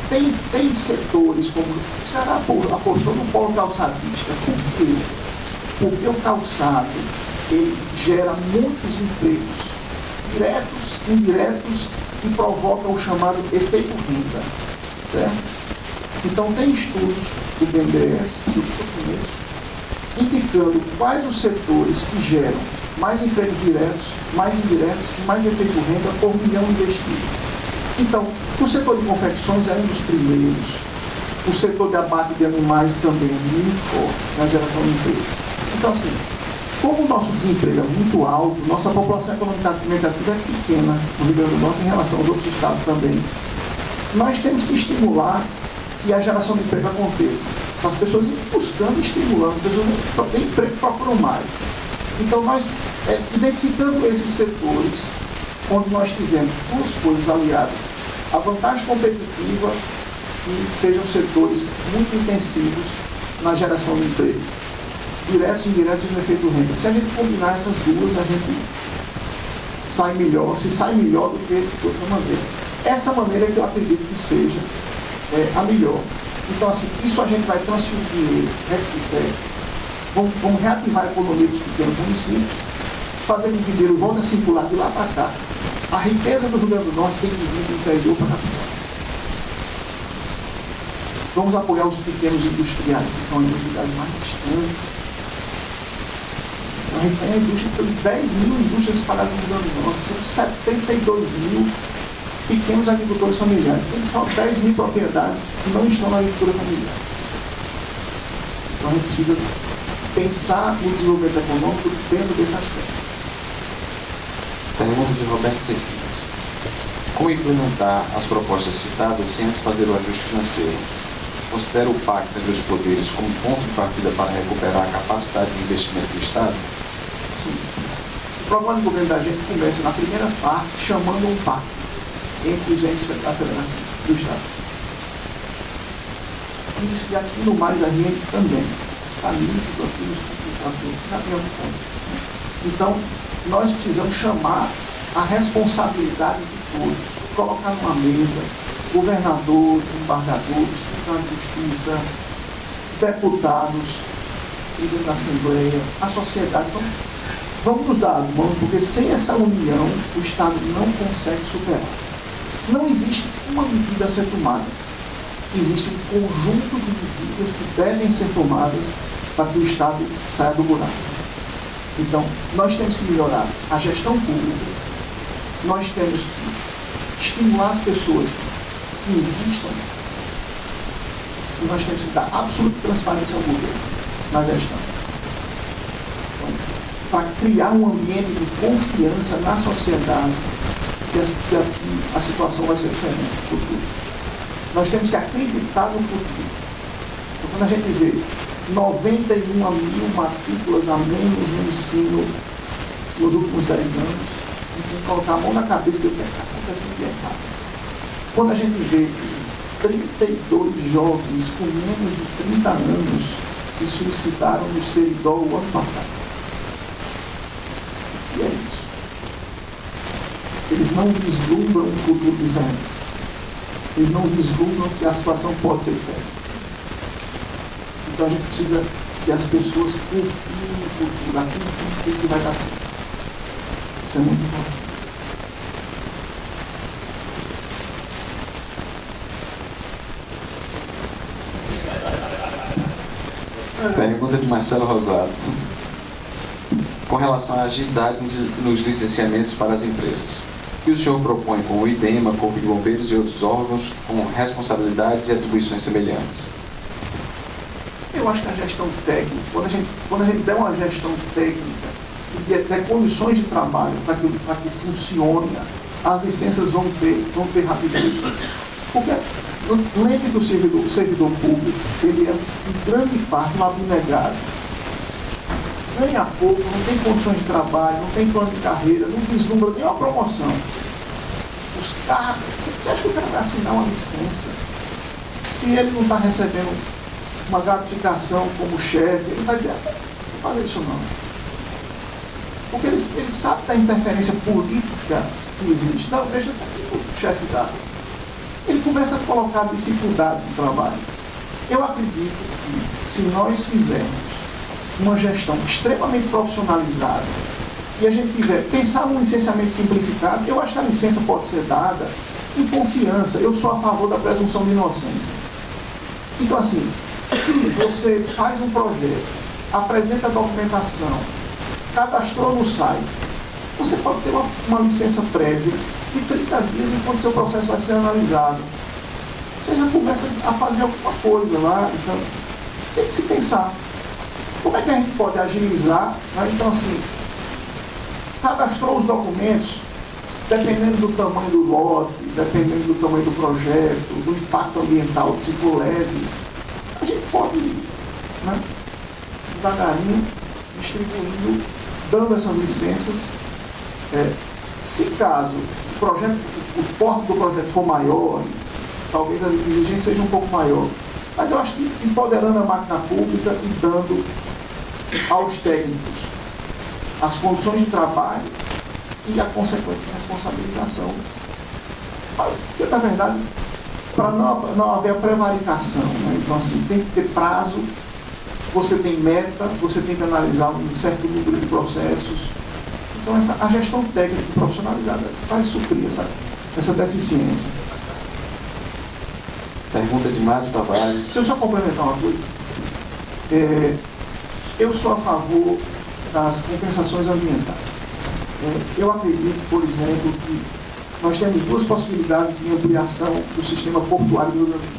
Tem setores como o Ceará apostou no polo calçadista. Por quê? Porque o calçado ele gera muitos empregos, diretos, indiretos, e provoca o chamado efeito renda. Certo? Então tem estudos do BNDES, que eu conheço, indicando quais os setores que geram mais empregos diretos, mais indiretos e mais efeito renda por milhão investido. Então, o setor de confecções é um dos primeiros. O setor de abate de animais também é muito forte na geração de emprego. Então, assim, como o nosso desemprego é muito alto, nossa população economicamente ativa é pequena no Rio Grande do Norte em relação aos outros estados também, nós temos que estimular que a geração de emprego aconteça. As pessoas irem buscando e estimulando, as pessoas têm emprego procuram mais. Então, nós, identificando esses setores, onde nós tivemos duas coisas aliadas, a vantagem competitiva e sejam setores muito intensivos na geração de emprego, diretos e indiretos e no efeito renda. Se a gente combinar essas duas, a gente sai melhor, se sai melhor do que de outra maneira. Essa maneira é que eu acredito que seja a melhor. Então, assim, isso a gente vai transferir dinheiro, vamos reativar a economia dos pequenos municípios, fazer com que o dinheiro volte a circular de lá para cá. A riqueza do Rio Grande do Norte tem que vir do interior para a capital. Vamos apoiar os pequenos industriais que estão em unidades mais distantes. A gente tem a indústria, tem 10 mil indústrias espalhadas no Rio Grande do Norte, 172 mil pequenos agricultores familiares. Tem só 10 mil propriedades que não estão na agricultura familiar. Então a gente precisa pensar o desenvolvimento econômico dentro desse aspecto. Pergunta de Roberto Cerquinhas. Como implementar as propostas citadas sem antes fazer o ajuste financeiro? Considera o pacto entre os poderes como ponto de partida para recuperar a capacidade de investimento do Estado? Sim. O programa de governo da gente começa na primeira parte chamando um pacto entre os entes da Federação do Estado. E aqui no mais a gente também está nítido aqui nos já tem outro ponto. Então, nós precisamos chamar a responsabilidade de todos, colocar numa mesa governador, desembargadores, tribunal de justiça, deputados, presidente da Assembleia, a sociedade. Então, vamos nos dar as mãos, porque sem essa união o Estado não consegue superar. Não existe uma medida a ser tomada. Existe um conjunto de medidas que devem ser tomadas para que o Estado saia do buraco. Então, nós temos que melhorar a gestão pública, nós temos que estimular as pessoas invistam mais. E nós temos que dar absoluta transparência ao governo na gestão. Então, para criar um ambiente de confiança na sociedade que a situação vai ser diferente no futuro. Nós temos que acreditar no futuro. Então, quando a gente vê 91 mil matrículas a menos no ensino nos últimos 10 anos, a gente tem que colocar a mão na cabeça do que está acontecendo de errado. Quando a gente vê 32 jovens com menos de 30 anos se suicidaram no Seridó o ano passado. E é isso. Eles não vislumbram um futuro diferente. Eles não vislumbram que a situação pode ser diferente. Então a gente precisa que as pessoas confiem no futuro, acreditem que vai dar certo. Isso é muito importante. Pergunta de Marcelo Rosado. Com relação à agilidade nos licenciamentos para as empresas, o que o senhor propõe com o IDEMA, Corpo de Bombeiros e outros órgãos com responsabilidades e atribuições semelhantes? Eu acho que a gestão técnica, quando a gente der uma gestão técnica e der condições de trabalho para que funcione, as licenças vão ter rapidez. Porque lembre que o servidor público, ele é em grande parte um abnegado. Ganha pouco, não tem condições de trabalho, não tem plano de carreira, não vislumbra nenhuma promoção. Os caras, você acha que o cara vai assinar uma licença? Se ele não está recebendo uma gratificação como chefe, ele vai dizer, não vou fazer isso não. Porque ele sabe da interferência política que existe. Não, deixa isso aqui o chefe dar. Ele começa a colocar dificuldades no trabalho. Eu acredito que se nós fizermos uma gestão extremamente profissionalizada e a gente pensar num licenciamento simplificado, eu acho que a licença pode ser dada em confiança. Eu sou a favor da presunção de inocência. Então, assim, se você faz um projeto, apresenta a documentação, cadastrou no site, você pode ter uma licença prévia de 30 dias enquanto seu processo vai ser analisado. Você já começa a fazer alguma coisa lá, então tem que se pensar. Como é que a gente pode agilizar? Né? Então, assim, cadastrou os documentos, dependendo do tamanho do lote, dependendo do tamanho do projeto, do impacto ambiental, se for leve, a gente pode ir, né, devagarinho, distribuindo, dando essas licenças. Se caso o porte do projeto for maior, talvez a exigência seja um pouco maior. Mas eu acho que empoderando a máquina pública e dando aos técnicos as condições de trabalho e a consequente responsabilização. Porque, na verdade, para não haver a prevaricação, né? Então, assim, tem que ter prazo, você tem meta, você tem que analisar um certo número de processos. Então, a gestão técnica e profissionalizada vai suprir essa deficiência. Pergunta de Mário Tavares. Se eu só complementar uma coisa, eu sou a favor das compensações ambientais. Eu acredito, por exemplo, que nós temos duas possibilidades de ampliação do sistema portuário do Rio Grande do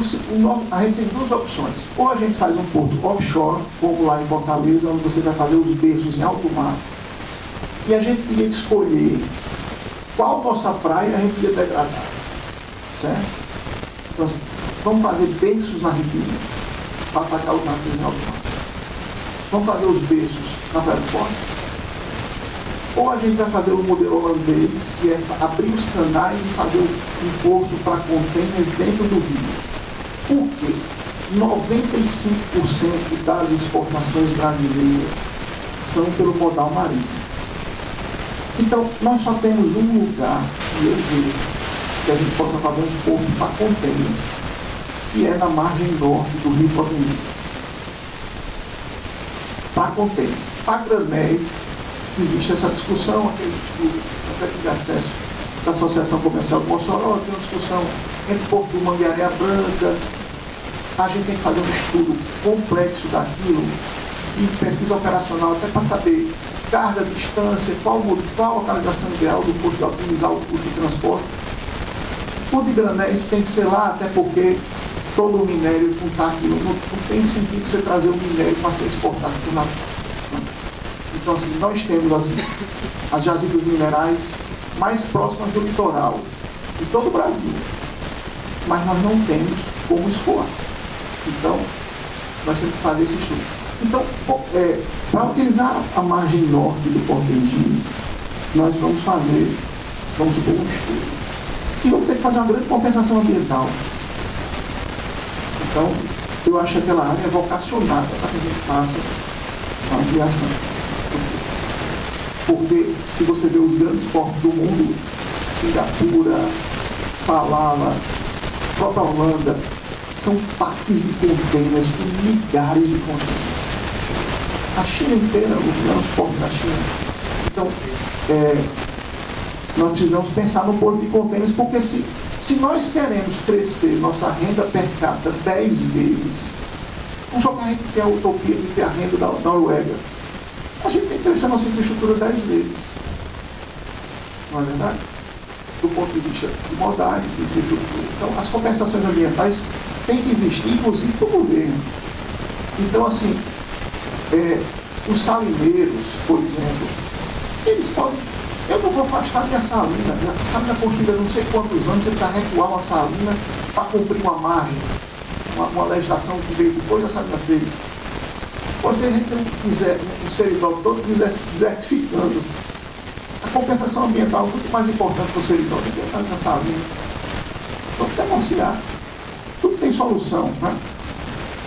Sul. A gente tem duas opções. Ou a gente faz um porto offshore, como lá em Fortaleza, onde você vai fazer os berços em alto mar, e a gente teria que escolher qual nossa praia a gente ia degradar. Certo? Então, assim, vamos fazer berços na Ribeira, para atacar os navios em alto mar. Vamos fazer os berços na Praia do Forte. Ou a gente vai fazer o modelo holandês, que é abrir os canais e fazer um porto para contêineres dentro do rio. Por quê? 95% das exportações brasileiras são pelo modal marítimo. Então, nós só temos um lugar que eu vejo que a gente possa fazer um porto para contêineres, que é na margem norte do Rio Potiguar. Para contêineres. Para granéis, existe essa discussão, aquele estudo de acesso da Associação Comercial de Mossoró, tem uma discussão entre o Porto do Mangue e Areia Branca. A gente tem que fazer um estudo complexo daquilo e pesquisa operacional até para saber carga, distância, qual a localização ideal do custo de otimizar o custo de transporte. O de granéis tem que ser lá, até porque todo o minério não está aqui. Não tem sentido você trazer o minério para ser exportado por lá. Então, assim, nós temos as jazidas minerais mais próximas do litoral de todo o Brasil, mas nós não temos como escoar. Então, nós temos que fazer esse estudo. Então, para utilizar a margem norte do Porto Engine, nós vamos supor um estudo. E vamos ter que fazer uma grande compensação ambiental. Então, eu acho que aquela área é vocacionada para que a gente faça a ampliação. Porque, se você vê os grandes portos do mundo, Singapura, Salalah, própria Holanda, são parques de contêineres com milhares de contêineres. A China inteira, os grandes portos da China. Então, nós precisamos pensar no porto de contêineres, porque se nós queremos crescer nossa renda per capita 10 vezes, vamos só que a gente tem a utopia de ter a renda da Noruega, a gente tem que crescer nossa infraestrutura 10 vezes. Não é verdade? Do ponto de vista de modais, de infraestrutura. Então, as compensações ambientais têm que existir, inclusive, para o governo. Então, assim, os salineiros, por exemplo, eles podem... Eu não vou afastar minha salina. A salina construída não sei quantos anos, você vai recuar uma salina para cumprir uma margem, uma legislação que veio depois da salina feita. Pode ter gente que não quiser, um seridó todo desertificando. A compensação ambiental é muito mais importante para o seridó do que a na salina. Vamos denunciar. Tudo tem solução, né?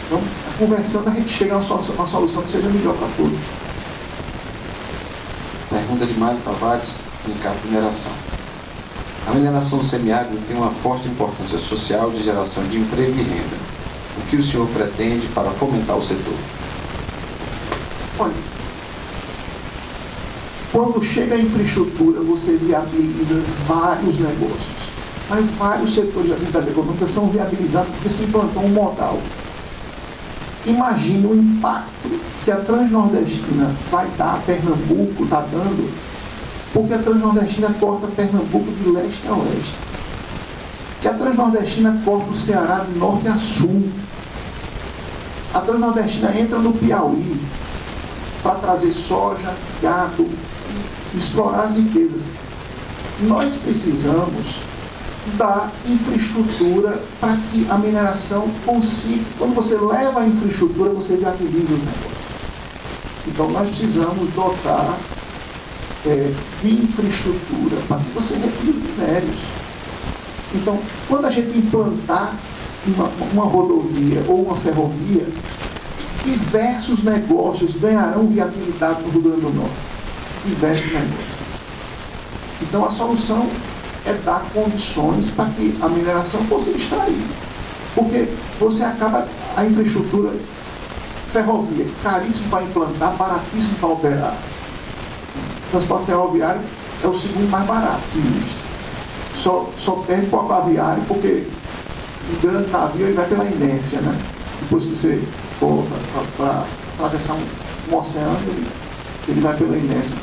Então, conversando, a gente chega a uma solução que seja melhor para todos. Pergunta de Mário Tavares, ligado à mineração. A mineração do semiárido tem uma forte importância social de geração de emprego e renda. O que o senhor pretende para fomentar o setor? Olha, quando chega a infraestrutura, você viabiliza vários negócios. Mas vários setores da atividade econômica são viabilizados porque se implantou um modal. Imagine o impacto que a Transnordestina vai dar a Pernambuco, está dando, porque a Transnordestina corta Pernambuco de leste a oeste. Que a Transnordestina corta o Ceará de norte a sul. A Transnordestina entra no Piauí para trazer soja, gado, explorar as riquezas. Nós precisamos da infraestrutura para que a mineração consiga. Quando você leva a infraestrutura, você viabiliza os negócios. Então, nós precisamos dotar de infraestrutura para que você retire os minérios. Então, quando a gente implantar uma rodovia ou uma ferrovia, diversos negócios ganharão viabilidade no Rio Grande do Norte. Diversos negócios. Então, a solução é dar condições para que a mineração possa extrair. Porque você acaba a infraestrutura, ferrovia, caríssimo para implantar, baratíssimo para operar. O transporte ferroviário é o segundo mais barato que existe. Só perde para o aquaviário, porque o grande navio ele vai pela inércia, né? Depois que você for para atravessar um oceano, ele vai pela inércia.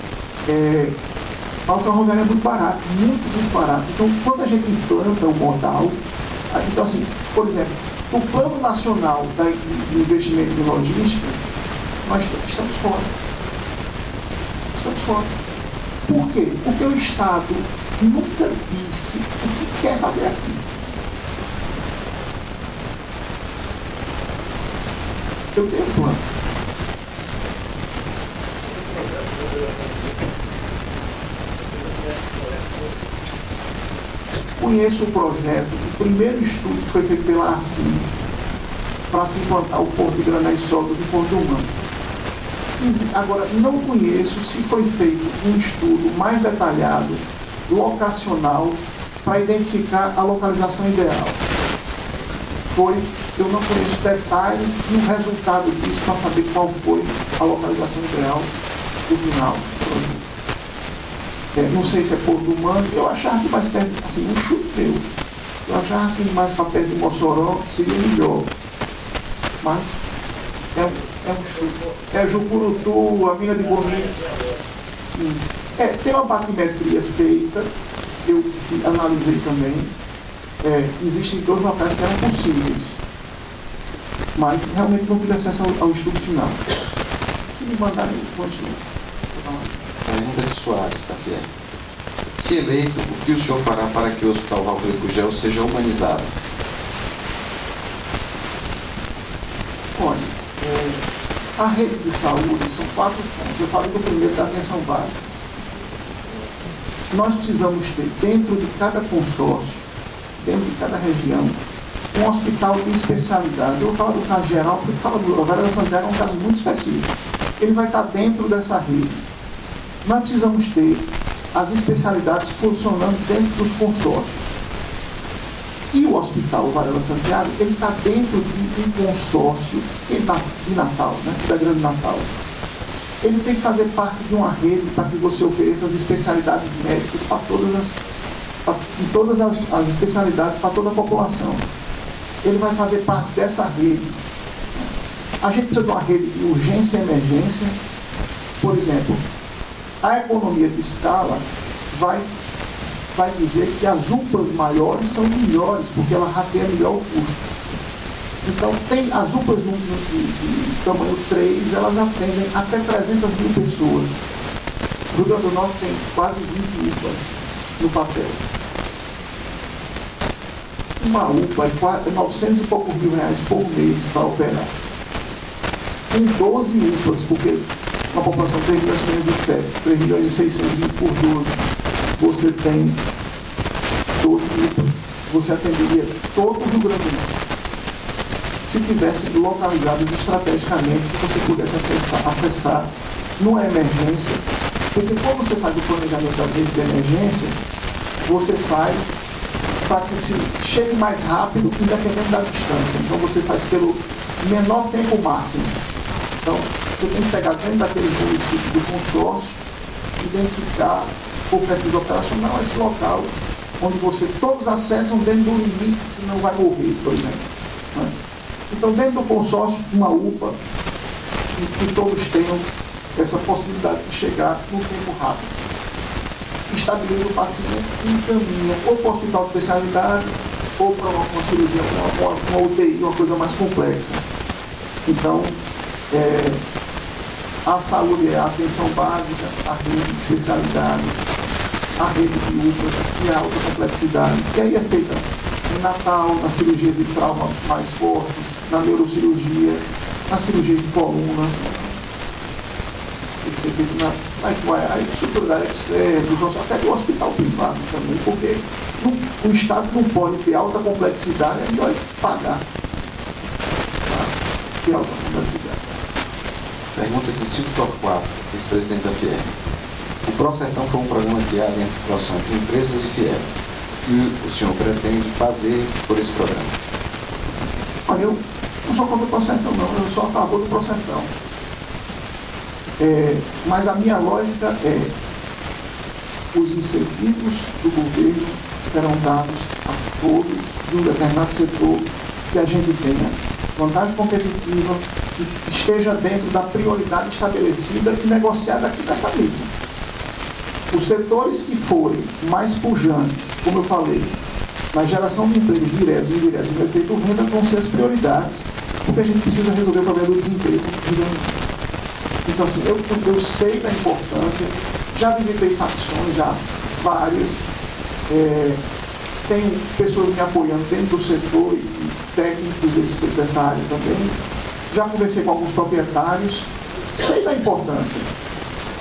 O ferroviário é muito barato, muito barato. Então, quando a gente implanta o modal, então assim, por exemplo, o Plano Nacional de Investimentos em Logística, nós estamos fora. Estamos fora. Por quê? Porque o Estado nunca disse o que quer fazer aqui. Eu tenho um plano. Conheço o projeto, o primeiro estudo que foi feito pela ACIM para se implantar o Porto de Granéis Sólidos e Porto Humano. Agora, não conheço se foi feito um estudo mais detalhado, locacional, para identificar a localização ideal. Eu não conheço detalhes e o resultado disso para saber qual foi a localização ideal do final do projeto. Não sei se é Porto Humano, eu achava que mais perto, assim, um chute meu. Eu achava que mais para perto de Mossoró seria melhor. Mas É Jucurutu, a mina de Bonito. Sim. Tem uma batimetria feita, eu analisei também. Existem 2 locais que eram possíveis, mas realmente não tive acesso ao estudo final. Se me mandarem, continue. Pergunta de Soares, da FIE. Se eleito, o que o senhor fará para que o Hospital Valdir Gugel seja humanizado? Olha, a rede de saúde são 4 pontos. Eu falei do primeiro, da atenção básica. Nós precisamos ter, dentro de cada consórcio, dentro de cada região, um hospital de especialidade. Eu vou falar do caso geral, porque fala do Varela Santiago, é um caso muito específico. Ele vai estar dentro dessa rede. Nós precisamos ter as especialidades funcionando dentro dos consórcios. E o Hospital Varela Santiago, ele está dentro de um consórcio de Natal, né, da Grande Natal. Ele tem que fazer parte de uma rede para que você ofereça as especialidades médicas para todas as especialidades, para toda a população. Ele vai fazer parte dessa rede. A gente precisa de uma rede de urgência e emergência. Por exemplo, a economia de escala vai dizer que as UPAs maiores são melhores, porque ela rateia melhor o custo. Então, tem as UPAs de tamanho 3, elas atendem até 300 mil pessoas. O Rio Grande do Norte tem quase 20 UPAs no papel. Uma UPA é 900 e poucos mil reais por mês para operar. Com 12 UPAs, porque uma população de 3 milhões e 600 mil por 12, você tem 12 UPAs. Você atenderia todo o Rio Grande do Norte. Se tivesse localizados estrategicamente, que você pudesse acessar numa emergência, porque quando você faz o planejamento das redes de emergência, você faz para que se chegue mais rápido, independente da distância. Então você faz pelo menor tempo máximo. Então você tem que pegar dentro daquele município do consórcio, identificar por pesquisa operacional esse local onde todos acessam dentro do limite que não vai morrer, por exemplo. Né? Então, dentro do consórcio, uma UPA, que todos tenham essa possibilidade de chegar num tempo rápido. Estabiliza o paciente e encaminha ou para o hospital de especialidade, ou para uma cirurgia, uma UTI, uma coisa mais complexa. Então, a saúde é a atenção básica, a rede de especialidades, a rede de UPAs e a alta complexidade, que aí é feita em Natal, nas cirurgias de trauma mais fortes, na neurocirurgia, na cirurgia de coluna, tem que ser feito na estrutura da até do hospital privado também, porque o Estado não pode ter alta complexidade, é melhor pagar ter alta complexidade. Pergunta de Silvio Torquato, vice-presidente da FIEB. O ProSertão foi um programa criado em articulação entre empresas e FIEB. E o senhor pretende fazer por esse programa? Olha, eu não sou contra o ProSertão, não. Eu sou a favor do ProSertão. Mas a minha lógica é: os incentivos do governo serão dados a todos de um determinado setor que a gente tenha vantagem competitiva, que esteja dentro da prioridade estabelecida e negociada aqui nessa mesa. Os setores que forem mais pujantes, como eu falei, na geração de empregos diretos e indiretos e no efeito renda, vão ser as prioridades, porque a gente precisa resolver o problema do desemprego. Então, assim, eu sei da importância, já visitei facções, já várias, tenho pessoas me apoiando dentro do setor e técnicos dessa área também, já conversei com alguns proprietários, sei da importância.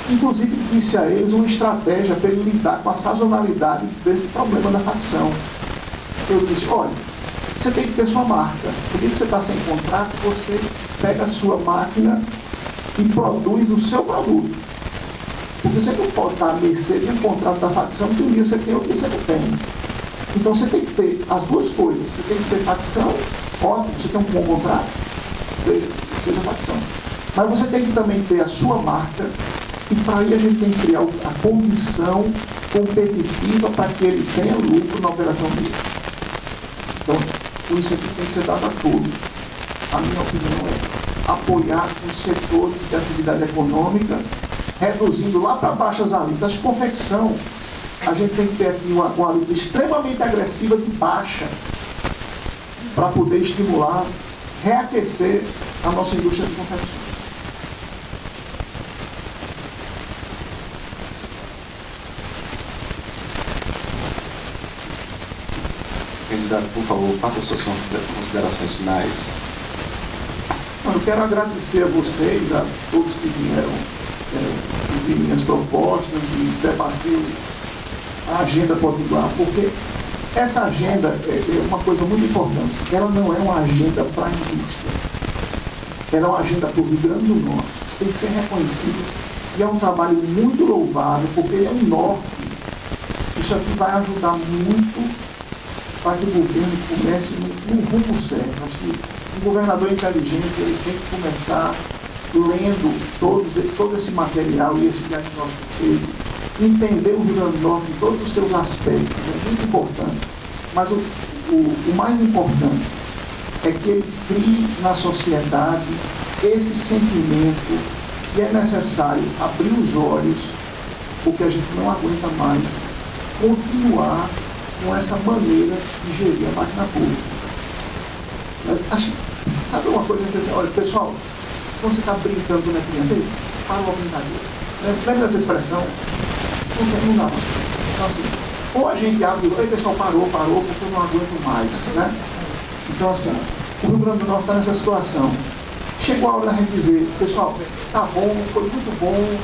Inclusive, disse a eles uma estratégia para ele lidar com a sazonalidade desse problema da facção. Eu disse: olha, você tem que ter sua marca. Porque você está sem contrato, você pega a sua máquina e produz o seu produto. Porque você não pode estar à mercê de um contrato da facção que um dia você tem, outro dia você não tem. Então você tem que ter as duas coisas. Você tem que ser facção, ótimo, você tem um bom contrato, seja facção. Mas você tem que também ter a sua marca. E para aí a gente tem que criar a condição competitiva para que ele tenha lucro na operação dele. Então, o incentivo tem que ser dado a todos. A minha opinião é apoiar os setores de atividade econômica, reduzindo lá para baixo as alíquotas. De confecção, a gente tem que ter aqui uma alíquota extremamente agressiva de baixa para poder estimular, reaquecer a nossa indústria de confecção. Candidato, por favor, faça suas considerações finais. Eu quero agradecer a vocês, a todos que vieram ouvir minhas propostas e debater a agenda potiguar, porque essa agenda é uma coisa muito importante. Ela não é uma agenda para a indústria. Ela é uma agenda para o Rio Grande do Norte. Isso tem que ser reconhecido. E é um trabalho muito louvável, porque ele é um norte. Isso aqui vai ajudar muito para que o governo comece no rumo certo. Acho que um governador inteligente ele tem que começar lendo todo esse material e esse diagnóstico feito, entender o Rio Grande do Norte em todos os seus aspectos, é muito importante. Mas o mais importante é que ele crie na sociedade esse sentimento que é necessário abrir os olhos, porque a gente não aguenta mais continuar com essa maneira de gerir a máquina pública. Sabe uma coisa, você diz, olha, pessoal, quando você está brincando com a criança, aí, parou a brincadeira. Lembra dessa expressão? Não dá mais. Então, assim, ou a gente abre, ei, pessoal, parou, porque eu não aguento mais, né? Então, assim, o Rio Grande do Norte está nessa situação. Chegou a hora da gente dizer, pessoal, tá bom, foi muito bom,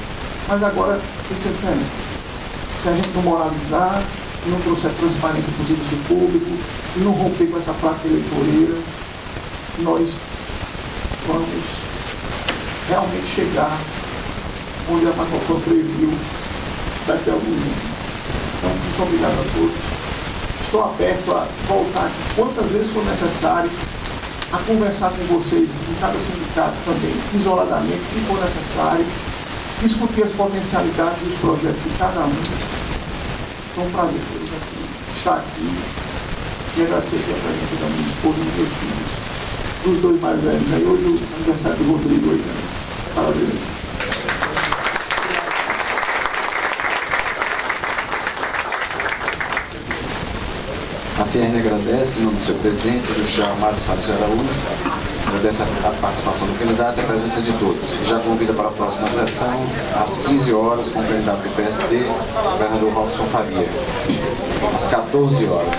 mas agora tem que ser diferente. Se a gente não moralizar, e não trouxer transparência para o serviço público, e não romper com essa prática eleitoreira, nós vamos realmente chegar onde a Macopã previu daqui a algum tempo. Então, muito obrigado a todos. Estou aberto a voltar aqui quantas vezes for necessário, a conversar com vocês em cada sindicato também, isoladamente, se for necessário, discutir as potencialidades e os projetos de cada um. Foi um prazer estar aqui e agradecer aqui a presença da minha esposa e dos meus filhos, dos dois mais velhos. Aí hoje o aniversário do Rodrigo aí, né? Parabéns. A FIERN agradece, em nome do seu presidente, do chamado Salles Araújo, agradece a participação do candidato e a presença de todos. Já convida para a próxima sessão, às 15 horas, com o candidato do PSD, governador Robson Faria, às 14 horas.